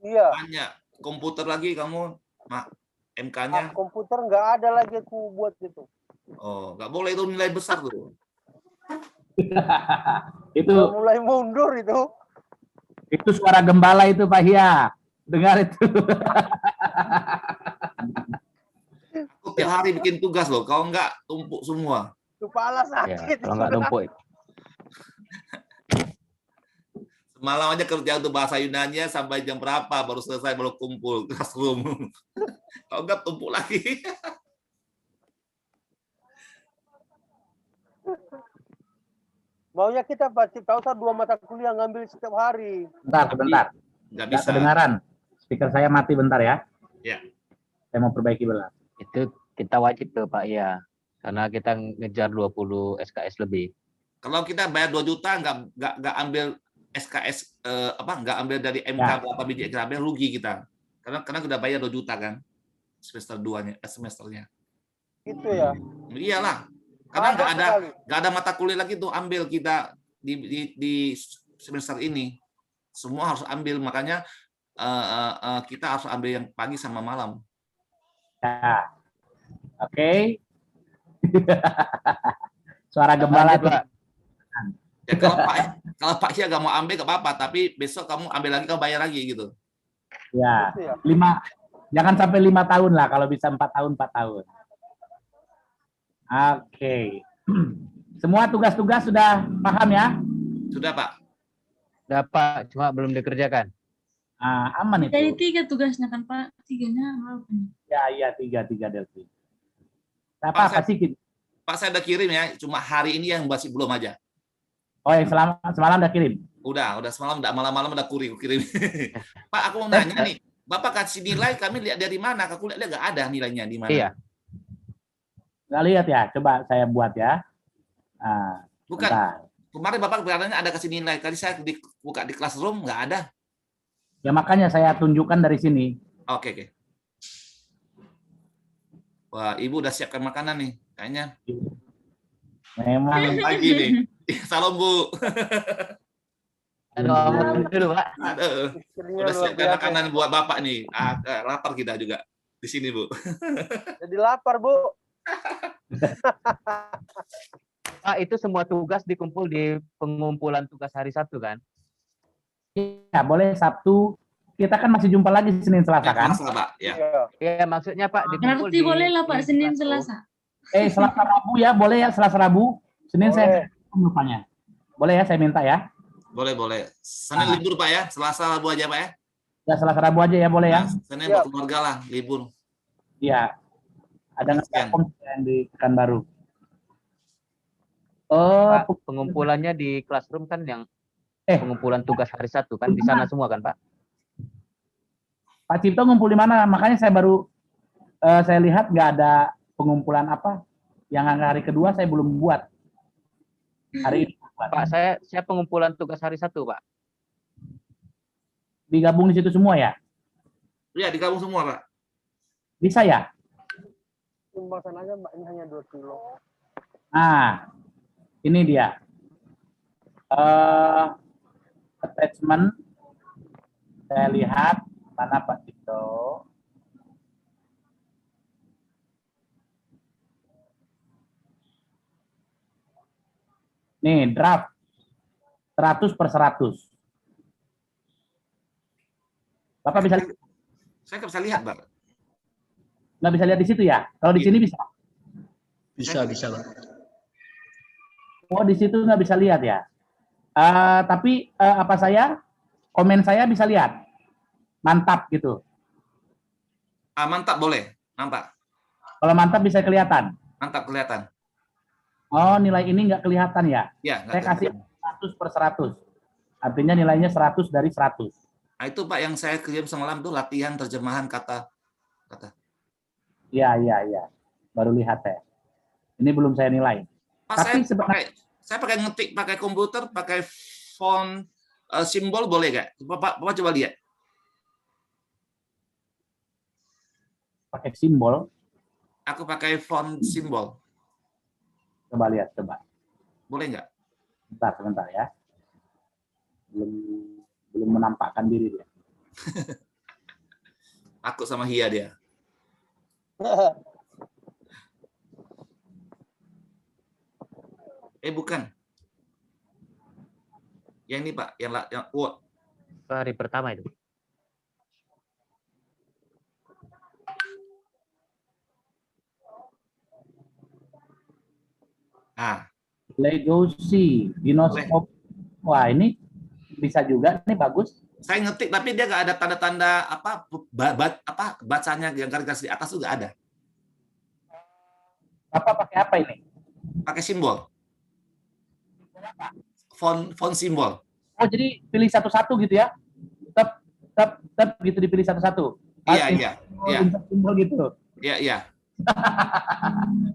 Speaker 5: Iya.
Speaker 1: Banyak. Komputer lagi kamu, MK-nya.
Speaker 5: Komputer nggak ada lagi aku buat itu.
Speaker 1: Oh, nggak boleh itu nilai besar tuh.
Speaker 2: Itu
Speaker 5: Udah mulai mundur itu.
Speaker 2: suara gembala itu Pak Hia. Dengar itu.
Speaker 1: Aku tiap hari bikin tugas loh. Kau nggak tumpuk semua.
Speaker 5: Kepala
Speaker 4: Ya,
Speaker 5: sakit.
Speaker 4: kalau nggak numpuk.
Speaker 1: Semalam aja kerja untuk bahasa Yunani sampai jam berapa baru selesai, baru kumpul classroom. Kalau nggak tumpuk lagi.
Speaker 5: Maunya kita Pak Cipta usah 2 mata kuliah ngambil setiap hari.
Speaker 2: Bentar.
Speaker 1: Nggak
Speaker 2: Nggak
Speaker 1: bisa.
Speaker 2: kedengaran. Speaker saya mati bentar ya.
Speaker 1: Ya.
Speaker 2: Saya mau perbaiki belas.
Speaker 4: Itu kita wajib tuh, Pak ya. Karena kita ngejar 20 SKS lebih.
Speaker 1: Kalau kita bayar 2 juta nggak ambil SKS nggak ambil dari MK
Speaker 2: Ya.
Speaker 1: berapa biji kita ambil, rugi kita. Karena udah bayar 2 juta kan semester 2-nya semesternya.
Speaker 5: Gitu ya.
Speaker 1: Iyalah. Karena
Speaker 5: Mahal sekali.
Speaker 1: nggak ada mata kuliah lagi tuh ambil kita di semester ini. semua harus ambil, makanya kita harus ambil yang pagi sama malam.
Speaker 2: Ya. Oke. Suara gembala
Speaker 4: Lanjut,
Speaker 2: tuh.
Speaker 4: Pak.
Speaker 1: Ya kalau Pak Hia nggak mau ambil nggak apa-apa, tapi besok kamu ambil lagi, kamu bayar lagi gitu.
Speaker 2: Ya. 5, jangan sampai 5 tahun lah, kalau bisa 4 tahun, 4 tahun. Oke. Semua tugas-tugas sudah paham ya?
Speaker 1: Sudah Pak.
Speaker 4: Udah Pak, cuma belum dikerjakan.
Speaker 2: Aman
Speaker 3: Dari
Speaker 2: itu.
Speaker 3: 3 tugasnya kan Pak, 3-nya apa?
Speaker 2: Ya, 3 Delphi.
Speaker 1: Pak,
Speaker 2: Apa sih?
Speaker 1: Pak, saya udah kirim ya, cuma hari ini yang masih belum aja.
Speaker 2: Oh, yang semalam udah kirim?
Speaker 1: Udah semalam, udah malam-malam udah kirim. Pak, aku mau nanya nih, Bapak kasih nilai, kami lihat dari mana? Aku lihat nggak ada nilainya di mana.
Speaker 4: Iya.
Speaker 2: Nggak lihat ya? Coba saya buat ya.
Speaker 1: Bukan.
Speaker 2: Bentar.
Speaker 1: Kemarin Bapak katanya ada kasih nilai. Tadi saya buka di classroom, nggak ada.
Speaker 2: Ya makanya saya tunjukkan dari sini.
Speaker 1: Oke. Wah, Ibu udah siapkan makanan nih, kayaknya.
Speaker 2: Memang
Speaker 1: Pagi nih. Salam Bu.
Speaker 4: Aduh, ampun dulu, Pak.
Speaker 1: Aduh, udah siapkan makanan buat Bapak nih. Lapar kita juga di sini Bu.
Speaker 5: Jadi lapar, Bu.
Speaker 4: Pak, itu semua tugas dikumpul di pengumpulan tugas hari Sabtu kan?
Speaker 2: ya boleh Sabtu. Kita kan masih jumpa lagi Senin Selasa kan?
Speaker 1: Selasa, Pak. Ya.
Speaker 4: Iya, maksudnya Pak dikumpul
Speaker 3: Berarti boleh lah Pak, Senin Selasa.
Speaker 2: Selasa Rabu ya, boleh ya Selasa Rabu. Senin saya lupanya. Boleh ya, saya minta ya.
Speaker 1: Boleh. Senin libur Pak ya, Selasa Rabu aja Pak ya.
Speaker 2: Ya Selasa Rabu aja ya, boleh ya.
Speaker 1: Senin buat keluarga lah, libur.
Speaker 2: Iya. Ada
Speaker 1: Sekian.
Speaker 2: yang di Pekanbaru.
Speaker 4: Pak, pengumpulannya di classroom kan yang pengumpulan tugas hari Sabtu kan di sana semua kan Pak?
Speaker 2: Pak Cipto ngumpul di mana? Makanya saya baru saya lihat nggak ada pengumpulan apa. Yang hari kedua saya belum buat. Hari ini buat.
Speaker 4: Pak, saya pengumpulan tugas hari Sabtu, Pak.
Speaker 2: Digabung di situ semua ya?
Speaker 1: Iya, digabung semua Pak.
Speaker 2: Bisa ya?
Speaker 5: Timbasan aja Mbak, ini hanya 2 kilo.
Speaker 2: Nah, ini dia. Attachment. Saya lihat mana Pak Cipto. Nih, draft 100/100. Bapak bisa lihat?
Speaker 1: Saya nggak bisa lihat Pak.
Speaker 2: Nggak bisa lihat di situ ya? Kalau di sini bisa.
Speaker 7: Bisa, Pak.
Speaker 2: Oh, di situ nggak bisa lihat ya? Tapi komen saya bisa lihat. Mantap gitu.
Speaker 1: Mantap boleh, mantap.
Speaker 2: Kalau mantap bisa kelihatan.
Speaker 1: Mantap kelihatan.
Speaker 2: Oh, nilai ini nggak kelihatan ya?
Speaker 1: Ya,
Speaker 2: Saya kasih 100/100. Artinya nilainya 100 dari 100.
Speaker 1: Nah, itu Pak yang saya kirim semalam tuh latihan terjemahan kata.
Speaker 2: Iya. Baru lihat ya. Ini belum saya nilai.
Speaker 1: Pak,
Speaker 2: Tapi
Speaker 1: saya pakai ngetik, pakai komputer, pakai font simbol boleh nggak? Bapak coba lihat.
Speaker 2: pakai simbol.
Speaker 1: Aku pakai font simbol.
Speaker 2: Coba lihat, coba.
Speaker 1: Boleh nggak?
Speaker 2: Sebentar ya. Belum menampakkan diri dia.
Speaker 1: Aku sama Hia dia. Bukan. Yang ini Pak, yang
Speaker 4: Hari pertama itu.
Speaker 2: Legacy, dinosaurus. Wah, ini bisa juga, ini bagus.
Speaker 1: Saya ngetik tapi dia nggak ada tanda-tanda bacanya yang garis-garis di atas juga ada.
Speaker 2: Bapak pakai apa ini?
Speaker 1: Pakai simbol. Font simbol.
Speaker 2: Oh, jadi pilih satu-satu gitu ya? Tep gitu dipilih satu-satu.
Speaker 1: Iya.
Speaker 2: Simbol gitu.
Speaker 1: Iya.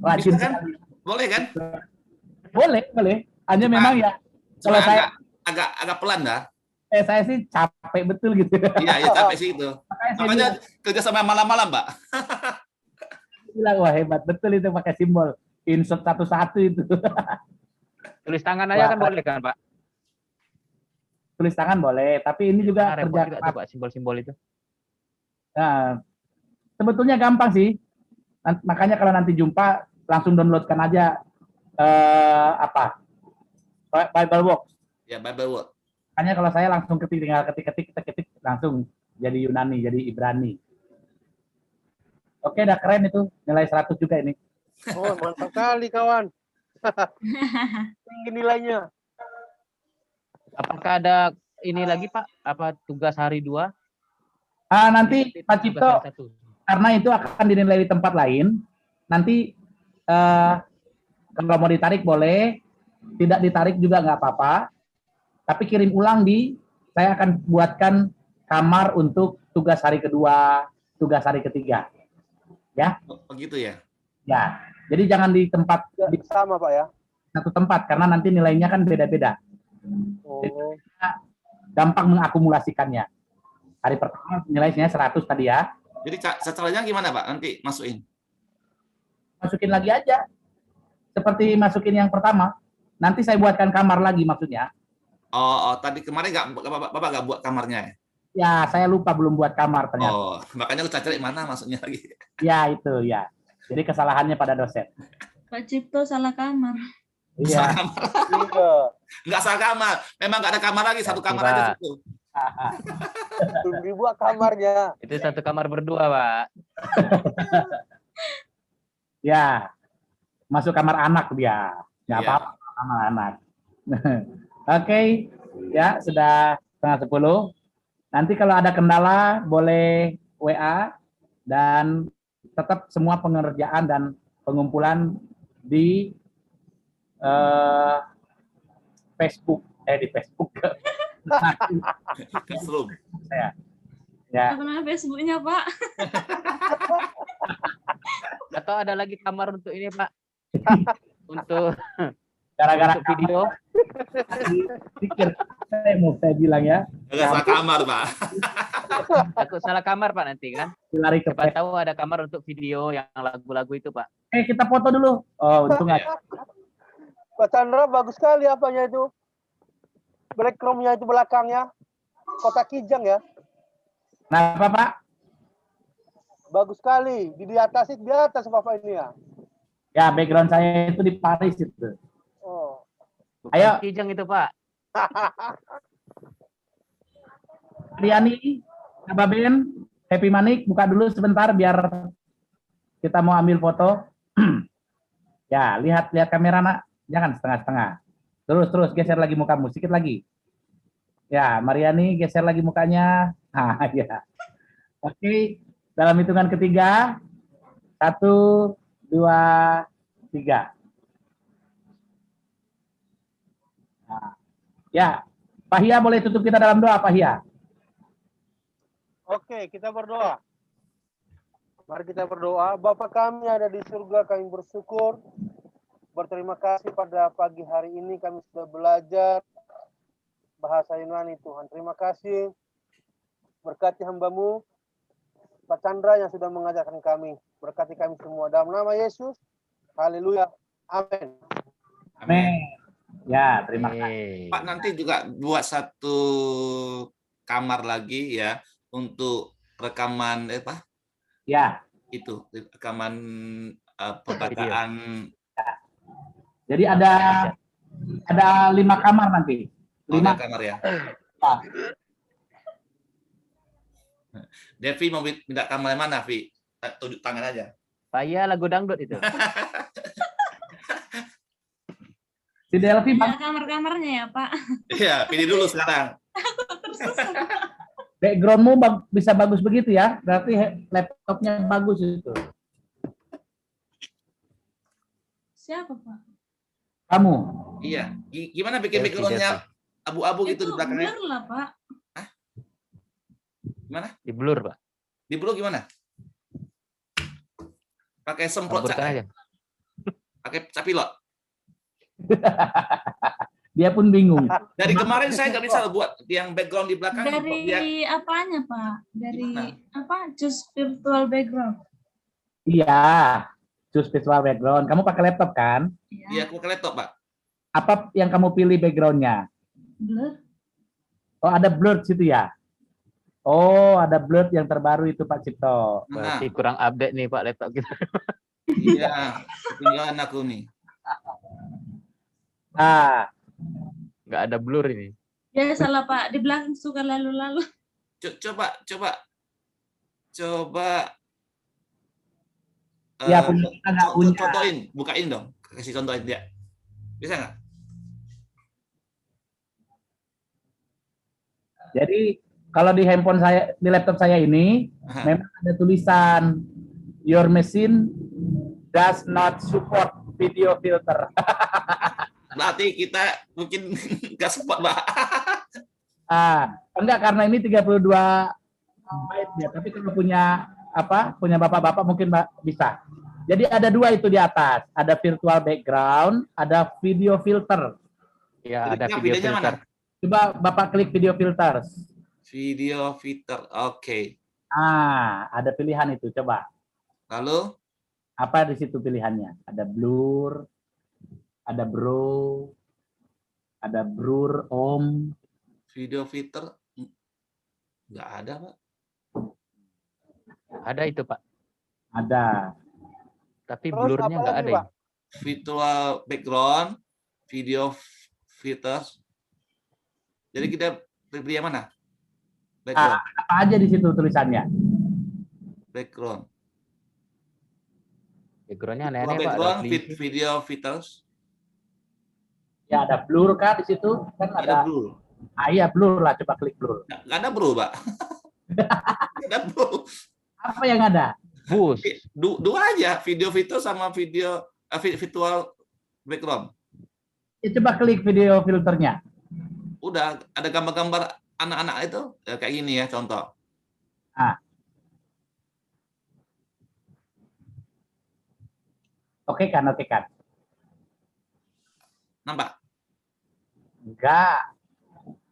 Speaker 2: Rajin
Speaker 1: Bisa kan?
Speaker 2: sekali.
Speaker 1: Boleh kan?
Speaker 2: Boleh. Hanya
Speaker 1: Cuma-
Speaker 2: memang ya,
Speaker 1: Cuma
Speaker 2: kalau saya
Speaker 1: agak pelan dah.
Speaker 2: saya sih capek betul gitu.
Speaker 1: Iya, capek sih itu.
Speaker 2: Makanya saya
Speaker 1: Makanya kerja sama malam-malam, Pak.
Speaker 2: bilang, wah hebat betul itu pakai simbol. Insert satu-satu itu.
Speaker 4: Tulis tangan aja kan boleh kan, Pak?
Speaker 2: tulis tangan boleh, tapi ini juga
Speaker 4: Nah, repot
Speaker 2: kerja
Speaker 4: juga
Speaker 2: keras.
Speaker 4: tuh Pak simbol-simbol itu.
Speaker 2: Nah, sebetulnya gampang sih. Makanya kalau nanti jumpa langsung downloadkan aja apa Bible Box.
Speaker 1: Ya, Bible Word.
Speaker 2: Makanya kalau saya langsung tinggal ketik langsung jadi Yunani, jadi Ibrani. Oke, udah keren itu. Nilai 100 juga ini.
Speaker 5: Oh, mantap kali kawan. Tinggi nilainya.
Speaker 4: Apakah ada ini lagi Pak? Apa tugas hari 2?
Speaker 2: Nanti Pak
Speaker 4: Tugas
Speaker 2: Cipto,
Speaker 4: hari 1.
Speaker 2: karena itu akan dinilai di tempat lain, nanti kalau mau ditarik boleh, tidak ditarik juga nggak apa-apa, tapi kirim ulang saya akan buatkan kamar untuk tugas hari kedua, tugas hari ketiga. Ya,
Speaker 1: Begitu ya.
Speaker 2: ya. Jadi jangan di tempat di
Speaker 5: Sama Pak ya.
Speaker 2: satu tempat karena nanti nilainya kan beda-beda.
Speaker 5: Oh,
Speaker 2: Gampang mengakumulasikannya. Hari pertama nilainya 100 tadi ya.
Speaker 1: Jadi caranya gimana Pak? Nanti masukin.
Speaker 2: Masukin lagi aja. Seperti masukin yang pertama. Nanti saya buatkan kamar lagi maksudnya.
Speaker 1: Oh, tadi kemarin Bapak nggak buat kamarnya ya?
Speaker 2: Ya, saya lupa belum buat kamar ternyata.
Speaker 1: Oh, makanya aku cari mana maksudnya lagi.
Speaker 2: Ya, itu ya. Jadi kesalahannya pada dosen.
Speaker 3: Pak Cipto salah kamar.
Speaker 2: Iya.
Speaker 1: Salah kamar.
Speaker 5: iya.
Speaker 1: Nggak salah kamar. Memang nggak ada kamar lagi, satu kamar
Speaker 4: Pak.
Speaker 1: aja situ.
Speaker 5: Belum dibuat kamarnya.
Speaker 4: Itu satu kamar berdua Pak.
Speaker 2: Ya. Masuk kamar anak dia. Nggak
Speaker 1: Iya.
Speaker 2: apa-apa kamar anak. Oke. Ya, sudah 9:30. Nanti kalau ada kendala boleh WA dan tetap semua pengerjaan dan pengumpulan di Facebook, di Facebook
Speaker 1: Classroom.
Speaker 2: saya. Ya,
Speaker 3: Apa nama Facebooknya, Pak?
Speaker 4: Atau ada lagi kamar untuk ini Pak? Untuk
Speaker 2: gara-gara
Speaker 4: untuk video.
Speaker 2: pikir saya bilang ya,
Speaker 1: Nggak salah kamar Pak.
Speaker 4: Takut salah kamar Pak nanti kan.
Speaker 2: lari ke
Speaker 4: Siapa tahu ada kamar untuk video yang lagu-lagu itu Pak.
Speaker 2: kita foto dulu. Oh, untung aja.
Speaker 5: Pak Chandra bagus sekali apanya itu. Background-nya itu belakangnya. Kotak kijang ya.
Speaker 2: Kenapa, Pak?
Speaker 5: Bagus sekali. Di atas Bapak ini ya.
Speaker 2: Ya, background saya itu di Paris itu.
Speaker 5: Oh.
Speaker 4: Bukan
Speaker 2: Ayo.
Speaker 4: kijang itu Pak.
Speaker 2: Riani, Ababen, Happy Manik, buka dulu sebentar biar kita mau ambil foto. Ya, lihat kamera nak, jangan setengah-setengah. Terus geser lagi mukamu, sedikit lagi. Ya, Mariani geser lagi mukanya. Ya. Oke, dalam hitungan ketiga, 1, 2, 3. Nah, ya, Pak Hia boleh tutup kita dalam doa, Pak Hia.
Speaker 5: Oke, kita berdoa. Mari kita berdoa. Bapa kami ada di surga, kami bersyukur. Berterima kasih pada pagi hari ini kami sudah belajar bahasa Yunani Tuhan. Terima kasih. Berkati hamba-Mu, Pak Chandra yang sudah mengajarkan kami. Berkati kami semua. Dalam nama Yesus. Haleluya. Amin.
Speaker 2: Amin. Ya, terima kasih.
Speaker 1: Pak nanti juga buat satu kamar lagi ya untuk rekaman
Speaker 2: Ya.
Speaker 1: itu rekaman pembacaan.
Speaker 2: Jadi ada 5 kamar nanti. 5
Speaker 1: kamar ya.
Speaker 2: Pak.
Speaker 1: Devi mau minta kamar mana, Vi? Tunjuk tangan aja.
Speaker 4: Saya lagu dangdut itu.
Speaker 2: Si Delvi
Speaker 3: Ya, kamar-kamarnya ya, Pak.
Speaker 1: Iya, pilih dulu sekarang.
Speaker 2: backgroundmu bisa bagus begitu ya, berarti laptopnya bagus itu.
Speaker 3: Siapa, Pak?
Speaker 2: Kamu.
Speaker 1: Iya. Gimana bikin
Speaker 4: Devi,
Speaker 1: background-nya abu-abu gitu di
Speaker 3: Itu
Speaker 1: belakangnya?
Speaker 3: blur lah, Pak.
Speaker 1: Gimana?
Speaker 4: Di blur Pak.
Speaker 1: Di blue gimana? Pakai semprot
Speaker 4: Campurkan aja.
Speaker 1: pakai capilot.
Speaker 2: Dia pun bingung.
Speaker 1: Dari kemarin saya nggak bisa buat yang background di belakang.
Speaker 3: Dari apanya, Pak? Dari
Speaker 1: Gimana?
Speaker 3: apa? Just virtual background.
Speaker 2: Iya, choose visual background. Kamu pakai laptop kan?
Speaker 1: Iya, aku pakai laptop, Pak.
Speaker 2: Apa yang kamu pilih backgroundnya?
Speaker 3: Blur.
Speaker 2: Oh, ada blur situ ya. Oh, ada blur yang terbaru itu Pak Cipto.
Speaker 4: Berarti kurang update nih Pak laptop kita.
Speaker 1: Iya, ketinggalan aku nih.
Speaker 2: Nah,
Speaker 4: Nggak ada blur ini.
Speaker 3: Ya salah Pak, di belakang suka lalu-lalu.
Speaker 1: Coba
Speaker 2: ya punya kita nggak punya.
Speaker 1: contohin, bukain dong, kasih contohin dia. Bisa nggak?
Speaker 2: Jadi kalau di handphone saya, di laptop saya ini, memang ada tulisan your machine does not support video filter.
Speaker 1: Berarti kita mungkin nggak sempat, Mbak.
Speaker 2: Enggak, karena ini 32 byte ya, tapi kalau punya bapak-bapak mungkin bisa. Jadi ada dua itu di atas, ada virtual background, ada video filter.
Speaker 4: Ya, ada
Speaker 1: Kliknya
Speaker 4: video
Speaker 1: videonya
Speaker 4: filter.
Speaker 1: mana?
Speaker 2: Coba Bapak klik video filters.
Speaker 1: Video filter, oke.
Speaker 2: Ada pilihan itu, coba.
Speaker 1: Lalu
Speaker 2: Apa di situ pilihannya? Ada blur, ada blur om.
Speaker 1: video filter nggak ada, Pak.
Speaker 4: Ada itu Pak.
Speaker 2: Ada.
Speaker 4: Tapi
Speaker 5: Terus
Speaker 4: blurnya
Speaker 5: apa
Speaker 4: nggak
Speaker 5: lagi,
Speaker 4: ada.
Speaker 5: Pak?
Speaker 4: Ini.
Speaker 1: Virtual background, video filters. Jadi kita pilih yang mana? Background.
Speaker 2: Apa aja di situ tulisannya?
Speaker 1: Background.
Speaker 4: Backgroundnya
Speaker 1: Virtual
Speaker 4: aneh-aneh Pak. Ada
Speaker 1: background,
Speaker 4: flicker.
Speaker 1: video filters.
Speaker 2: Ya ada blur kan di situ? Kan
Speaker 1: Ada
Speaker 2: ada.
Speaker 1: blue.
Speaker 2: Iya blur lah, coba klik blur.
Speaker 1: Nggak ada blue, Pak. Nggak ada blue.
Speaker 2: Apa yang ada?
Speaker 4: Bus.
Speaker 1: Dua aja, video filter sama video virtual background.
Speaker 2: Ya, coba klik video filternya.
Speaker 1: Udah ada gambar-gambar anak-anak itu ya, kayak gini ya contoh.
Speaker 2: Oke kan?
Speaker 1: Nampak?
Speaker 2: Enggak.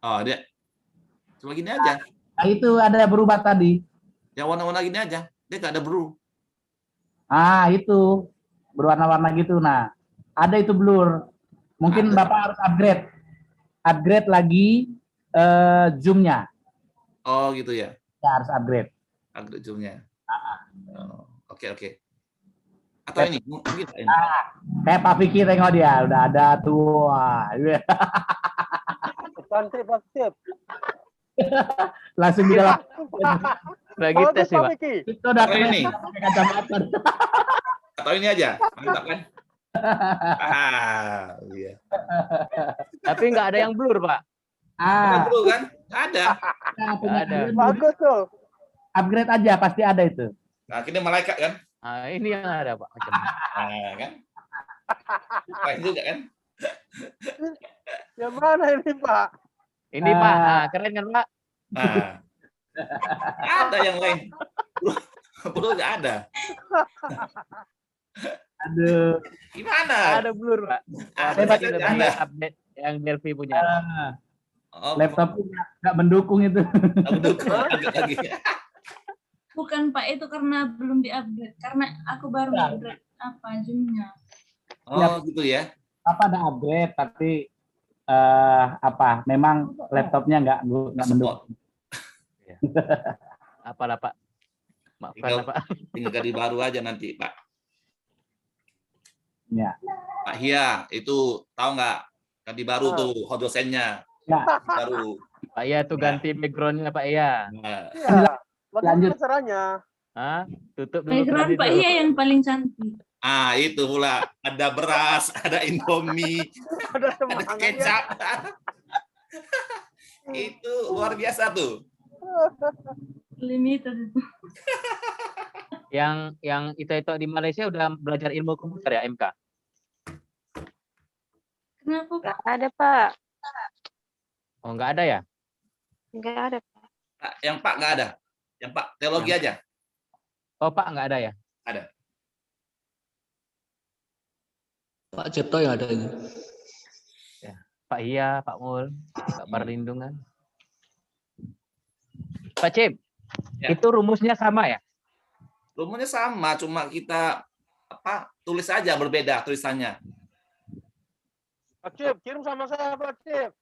Speaker 1: Oh, dia cuma gini aja.
Speaker 2: Nah, itu ada berubah tadi.
Speaker 1: Yang warna-warna gini aja. Dia nggak ada blue.
Speaker 2: Itu berwarna-warna gitu. Nah, ada itu blur. Mungkin
Speaker 1: Ada.
Speaker 2: Bapak harus upgrade lagi zoom-nya.
Speaker 1: Oh, gitu ya.
Speaker 2: Ya, harus upgrade.
Speaker 1: Agak zoomnya. Oh, oke. Atau ini mungkin ini.
Speaker 2: Kayak Pak Vicky tengok dia, udah ada tuh. Wah.
Speaker 5: Santri positif.
Speaker 2: Langsung di dalam.
Speaker 4: Lagi tes sih Pak.
Speaker 2: Itu udah
Speaker 1: Oh, ini.
Speaker 2: pakai kacamata.
Speaker 1: Atau ini aja. Mantap kan? Iya.
Speaker 4: Tapi nggak ada yang blur Pak.
Speaker 1: Ada blue kan? Ada.
Speaker 4: Ada.
Speaker 5: Bagus tuh.
Speaker 2: Upgrade aja, pasti ada itu.
Speaker 1: Nah, ini malaikat kan?
Speaker 4: Nah, ini yang ada Pak. Macam
Speaker 1: Nah, kan? Keren juga kan?
Speaker 5: Yang mana ini, Pak?
Speaker 4: ini Pak. Keren kan Pak?
Speaker 1: Nah. Ada yang lain. Blue nggak ada.
Speaker 2: Aduh.
Speaker 1: Gimana?
Speaker 4: Ada blur Pak.
Speaker 1: Ada,
Speaker 4: Berarti
Speaker 1: ada.
Speaker 4: lebih update yang Delphi punya.
Speaker 1: Oh,
Speaker 2: Laptop nggak mendukung itu.
Speaker 1: mendukung lagi.
Speaker 3: Bukan Pak, itu karena belum di-upgrade. Karena aku baru upgrade Zoom-nya.
Speaker 1: Oh, gitu ya.
Speaker 2: Ada upgrade, tapi memang laptopnya nggak mendukung.
Speaker 4: Apalah Pak. Maafkan
Speaker 1: Tinggal-
Speaker 4: Pak.
Speaker 1: Tinggal ganti baru aja nanti, Pak.
Speaker 2: Ya.
Speaker 1: Pak Hia, itu tahu nggak? Ganti baru tuh dosennya.
Speaker 2: Ya.
Speaker 1: Baru.
Speaker 4: Pak Iya tuh ganti backgroundnya Pak Iya.
Speaker 1: Nah,
Speaker 5: Iya.
Speaker 2: Lanjut.
Speaker 5: Bagaimana caranya?
Speaker 4: Tutup dulu.
Speaker 3: Background
Speaker 4: tadi
Speaker 3: Pak
Speaker 4: dulu.
Speaker 3: Iya yang paling cantik.
Speaker 1: itu pula ada beras, ada Indomie,
Speaker 5: Ada
Speaker 1: ada
Speaker 5: semangatnya.
Speaker 1: kecap. Itu luar biasa tuh.
Speaker 3: Limited itu.
Speaker 4: Yang itu di Malaysia udah belajar ilmu komputer ya MK.
Speaker 3: Kenapa Pak?
Speaker 6: Nggak ada, Pak.
Speaker 4: Oh nggak ada ya?
Speaker 6: Nggak ada.
Speaker 1: Yang Pak nggak ada. Yang Pak teologi aja.
Speaker 4: Oh Pak nggak ada ya?
Speaker 7: Pak Cipto yang ada ini.
Speaker 4: Pak Iya, Pak Mul, Pak Perlindungan. Pak Cip,
Speaker 1: Ya.
Speaker 4: itu rumusnya sama ya?
Speaker 1: Rumusnya sama, cuma kita tulis aja berbeda tulisannya.
Speaker 5: Pak Cip, kirim sama saya, Pak Cip.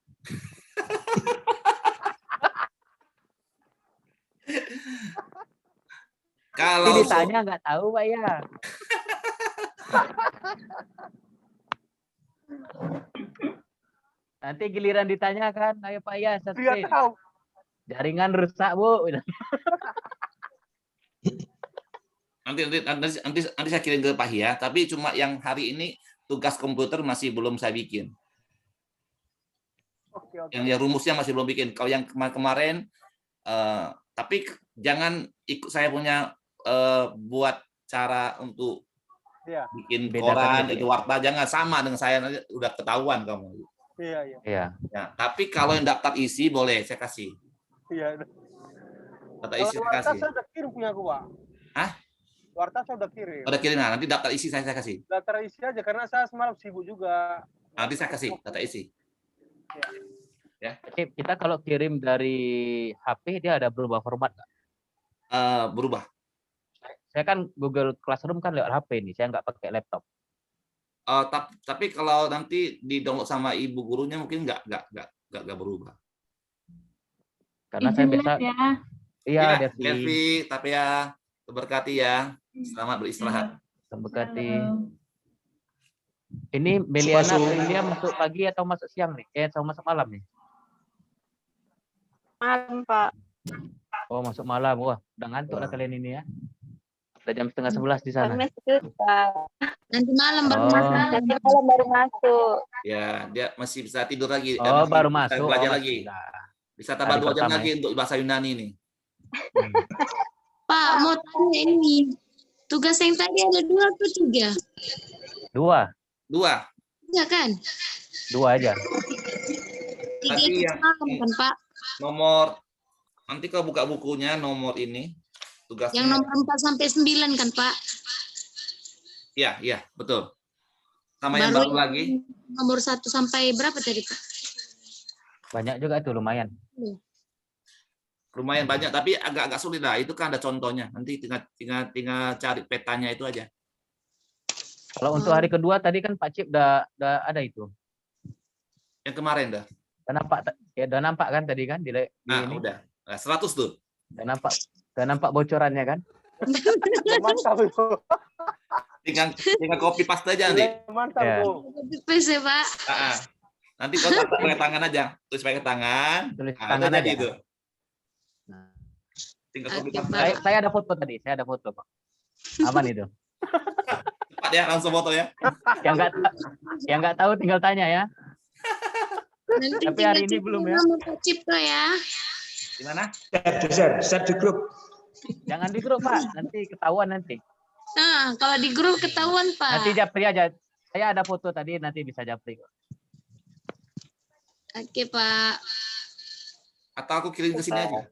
Speaker 1: Kalau
Speaker 4: ditanya nggak tahu Pak ya. Nanti giliran ditanyakan, ayo Pak ya,
Speaker 5: Dia
Speaker 4: subscribe.
Speaker 5: tahu.
Speaker 4: Jaringan rusak Bu.
Speaker 1: nanti saya kirim ke Pak Hia, tapi cuma yang hari ini tugas komputer masih belum saya bikin.
Speaker 5: Oke.
Speaker 1: Yang rumusnya masih belum bikin. Kalau yang kemarin, tapi jangan ikut saya punya buat cara untuk
Speaker 5: Iya.
Speaker 1: bikin
Speaker 4: Bedakan
Speaker 1: koran,
Speaker 4: gitu
Speaker 1: itu
Speaker 4: ya.
Speaker 1: warta, jangan sama dengan saya, nanti udah ketahuan kamu.
Speaker 5: Iya.
Speaker 4: Iya.
Speaker 1: Ya, tapi kalau yang daftar isi boleh saya kasih.
Speaker 5: Iya.
Speaker 1: Daftar
Speaker 5: Kalau
Speaker 1: isi saya
Speaker 5: warta
Speaker 1: kasih.
Speaker 5: saya udah kirim punya aku, Pak.
Speaker 1: Hah?
Speaker 5: Warta saya udah kirim.
Speaker 1: Udah kirim, nah, nanti daftar isi saya kasih.
Speaker 5: Daftar isi aja karena saya semalam sibuk juga.
Speaker 1: Nanti saya kasih daftar isi.
Speaker 4: Kita kalau kirim dari HP dia ada berubah format nggak?
Speaker 1: Berubah.
Speaker 4: Saya kan Google Classroom kan lewat HP nih, saya nggak pakai laptop.
Speaker 1: Tapi kalau nanti di download sama ibu gurunya mungkin nggak berubah.
Speaker 4: Karena saya
Speaker 3: Izin
Speaker 4: biasa,
Speaker 3: lihat ya.
Speaker 4: iya
Speaker 1: Ya,
Speaker 4: Devi,
Speaker 1: Devi, tapi ya berkati ya. Selamat beristirahat.
Speaker 4: berkati.
Speaker 3: Halo.
Speaker 4: Ini Meliana
Speaker 7: Suka-suka.
Speaker 4: Aprilia masuk pagi atau masuk siang nih? Atau masuk malam nih?
Speaker 6: Malam, Pak.
Speaker 4: Oh, masuk malam. Wah, udah ngantuk lah kalian ini ya. Udah jam 10:30 di sana.
Speaker 6: Kami masuk, Pak.
Speaker 3: Nanti malam baru
Speaker 4: Oh.
Speaker 3: masuk.
Speaker 6: Nanti malam baru masuk.
Speaker 1: Ya, dia masih bisa tidur lagi.
Speaker 4: Oh,
Speaker 1: masih
Speaker 4: baru
Speaker 1: bisa
Speaker 4: masuk.
Speaker 1: belajar
Speaker 4: Oh,
Speaker 1: lagi.
Speaker 4: masih.
Speaker 1: Bisa tambah
Speaker 4: Hari
Speaker 1: 2 jam
Speaker 4: pertama
Speaker 1: lagi untuk bahasa Yunani nih.
Speaker 3: Pak, mau tanya ini. Tugas yang tadi ada 2 atau 3?
Speaker 4: Dua
Speaker 1: 2.
Speaker 3: Iya kan?
Speaker 4: aja.
Speaker 3: 3
Speaker 1: Tadi
Speaker 3: itu
Speaker 1: yang-
Speaker 3: malam kan, Pak?
Speaker 1: Nomor, nanti kalau buka bukunya nomor ini tugasnya.
Speaker 3: Yang nomor 4 sampai 9 kan, Pak?
Speaker 1: Iya, betul. Sama yang baru lagi.
Speaker 3: Nomor 1 sampai berapa tadi, Pak?
Speaker 4: Banyak juga itu, lumayan.
Speaker 1: Lumayan banyak, tapi agak sulit lah. Itu kan ada contohnya. Nanti tinggal cari petanya itu aja.
Speaker 4: Kalau untuk hari kedua tadi kan Pak Cip udah ada itu.
Speaker 1: Yang kemarin dah.
Speaker 4: Udah nampak kan tadi kan di
Speaker 1: Nah,
Speaker 4: ini.
Speaker 1: udah. Nah, 100 tuh.
Speaker 4: Udah nampak bocorannya kan?
Speaker 5: Mantap itu.
Speaker 1: Tinggal copy paste aja nanti.
Speaker 5: Mantap,
Speaker 4: Ya.
Speaker 5: Bu.
Speaker 3: PC, Pak.
Speaker 1: Nanti kau pakai tangan aja. Tulis pakai tangan.
Speaker 4: Tulis
Speaker 1: Nah,
Speaker 4: tangan
Speaker 1: udah
Speaker 4: aja.
Speaker 1: jadi itu.
Speaker 4: Nah,
Speaker 1: Tinggal
Speaker 3: Oke,
Speaker 1: copy paste.
Speaker 3: Pak.
Speaker 4: saya ada foto tadi, saya ada foto Pak. Aman itu.
Speaker 1: Cepat ya, langsung foto ya.
Speaker 4: Yang nggak tahu tinggal tanya ya.
Speaker 3: Nanti
Speaker 4: Tapi hari ini belum ya.
Speaker 3: Nama Pak Cipto ya.
Speaker 1: Gimana?
Speaker 7: Share di grup.
Speaker 4: Jangan di grup Pak, nanti ketahuan nanti.
Speaker 3: Nah, kalau di grup ketahuan, Pak.
Speaker 4: Nanti japri aja. Saya ada foto tadi, nanti bisa japri kok.
Speaker 3: Oke, Pak.
Speaker 1: Atau aku kirim ke sini aja.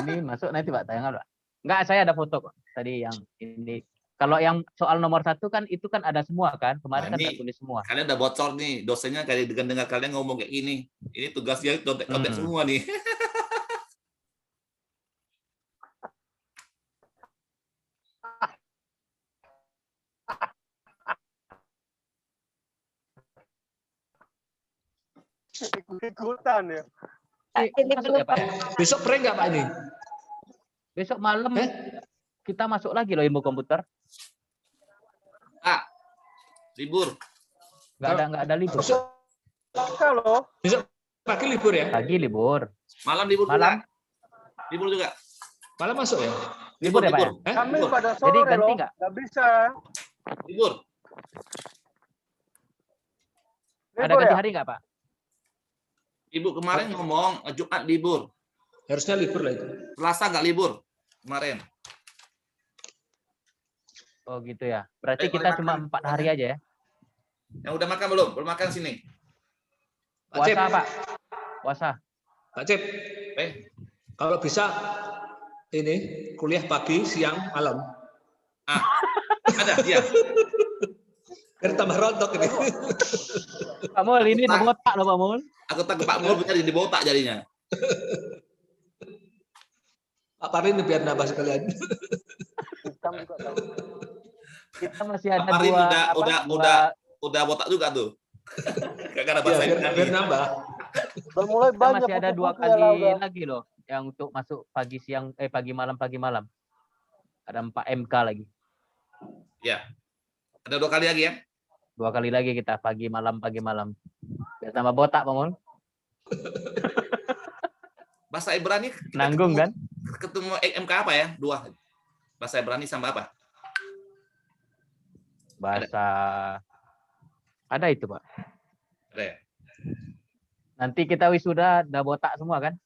Speaker 4: Ini masuk nanti Pak, tayangan Pak. Enggak, saya ada foto kok. Tadi yang ini. Kalau yang soal nomor 1 kan itu kan ada semua kan. Kemarin
Speaker 1: Nah,
Speaker 4: kan
Speaker 1: ini
Speaker 4: udah tulis semua.
Speaker 1: Kalian udah bocor nih. Dosennya kayak dengar kalian ngomong kayak gini. Ini tugasnya contek-contek semua nih.
Speaker 5: Ikutan ya.
Speaker 4: Masuk ya Pak ya?
Speaker 7: Besok prank nggak Pak ini?
Speaker 4: Besok malam kita masuk lagi loh ilmu komputer.
Speaker 1: Libur.
Speaker 4: Nggak ada libur.
Speaker 7: Besok,
Speaker 5: Kalau
Speaker 7: besok pagi libur ya?
Speaker 4: Pagi libur.
Speaker 1: Malam libur
Speaker 4: Malam.
Speaker 1: juga. Libur juga.
Speaker 7: Malam masuk ya?
Speaker 4: Libur ya Pak ya?
Speaker 7: Eh?
Speaker 5: kami
Speaker 1: libur.
Speaker 5: pada
Speaker 4: Jadi
Speaker 5: sore
Speaker 4: ganti
Speaker 5: loh.
Speaker 4: nggak?
Speaker 5: Nggak bisa.
Speaker 1: Libur.
Speaker 4: Ada
Speaker 5: Libur
Speaker 4: ganti
Speaker 5: ya?
Speaker 4: hari nggak Pak?
Speaker 1: Ibu kemarin ngomong Jumat libur.
Speaker 7: Harusnya libur lah itu.
Speaker 1: Selasa nggak libur kemarin.
Speaker 4: Oh gitu ya. Berarti
Speaker 1: Baik,
Speaker 4: kita
Speaker 1: boleh
Speaker 4: cuma
Speaker 1: makan.
Speaker 4: 4 hari aja ya.
Speaker 1: Yang udah makan belum? Belum makan sini.
Speaker 7: Pak Cip,
Speaker 4: Puasa Pak. Puasa.
Speaker 7: Pak Cip, kalau bisa ini kuliah pagi, siang, malam.
Speaker 1: Ada, iya.
Speaker 7: Biar tambah rontok ini.
Speaker 4: Pak Mul ini udah botak loh Pak Mul.
Speaker 1: Aku takut Pak Mul jadi dibotak jadinya.
Speaker 7: Pak Parin biar nambah sekalian.
Speaker 5: Hitam juga tahu.
Speaker 4: Kita masih ada
Speaker 1: Pak Parin
Speaker 4: dua
Speaker 1: udah botak juga tuh. Gak ada
Speaker 7: Ya,
Speaker 1: bahasa
Speaker 7: biar
Speaker 1: Yunani.
Speaker 7: nambah.
Speaker 5: Udah mulai
Speaker 4: kita
Speaker 5: banyak
Speaker 4: masih ada 2
Speaker 5: pupuk-pupuknya lah
Speaker 4: kali
Speaker 5: udah.
Speaker 4: lagi loh. yang untuk masuk pagi siang pagi malam. Ada 4 MK lagi.
Speaker 1: Ya. Ada 2 kali lagi ya.
Speaker 4: 2 kali lagi kita pagi malam. Biar tambah botak, Pak Mon.
Speaker 1: Bahasa Ibrani kita
Speaker 4: Nanggung kan?
Speaker 1: ketemu MK apa ya? 2. Bahasa Ibrani sama apa?
Speaker 4: Bahasa ada itu, Pak.
Speaker 1: Ada ya?
Speaker 4: Nanti kita wisuda udah botak semua kan?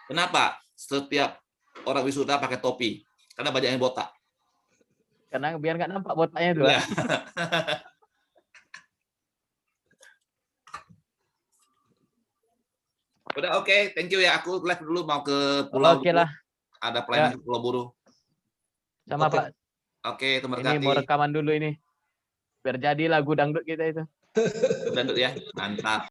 Speaker 1: Kenapa setiap orang wisuda pakai topi? Karena banyak yang botak.
Speaker 4: Karena biar nggak nampak botaknya itu.
Speaker 1: Ya. Udah oke, thank you ya. Aku live dulu mau ke pulau.
Speaker 4: Oke lah.
Speaker 1: Ada pelayanan ke Pulau Buru.
Speaker 4: Sama
Speaker 1: Oke.
Speaker 4: Pak.
Speaker 1: Oke, terima
Speaker 4: Ini mau
Speaker 1: kasih.
Speaker 4: rekaman dulu ini. Biar jadi lagu dangdut kita itu.
Speaker 1: Dangdut ya. Mantap.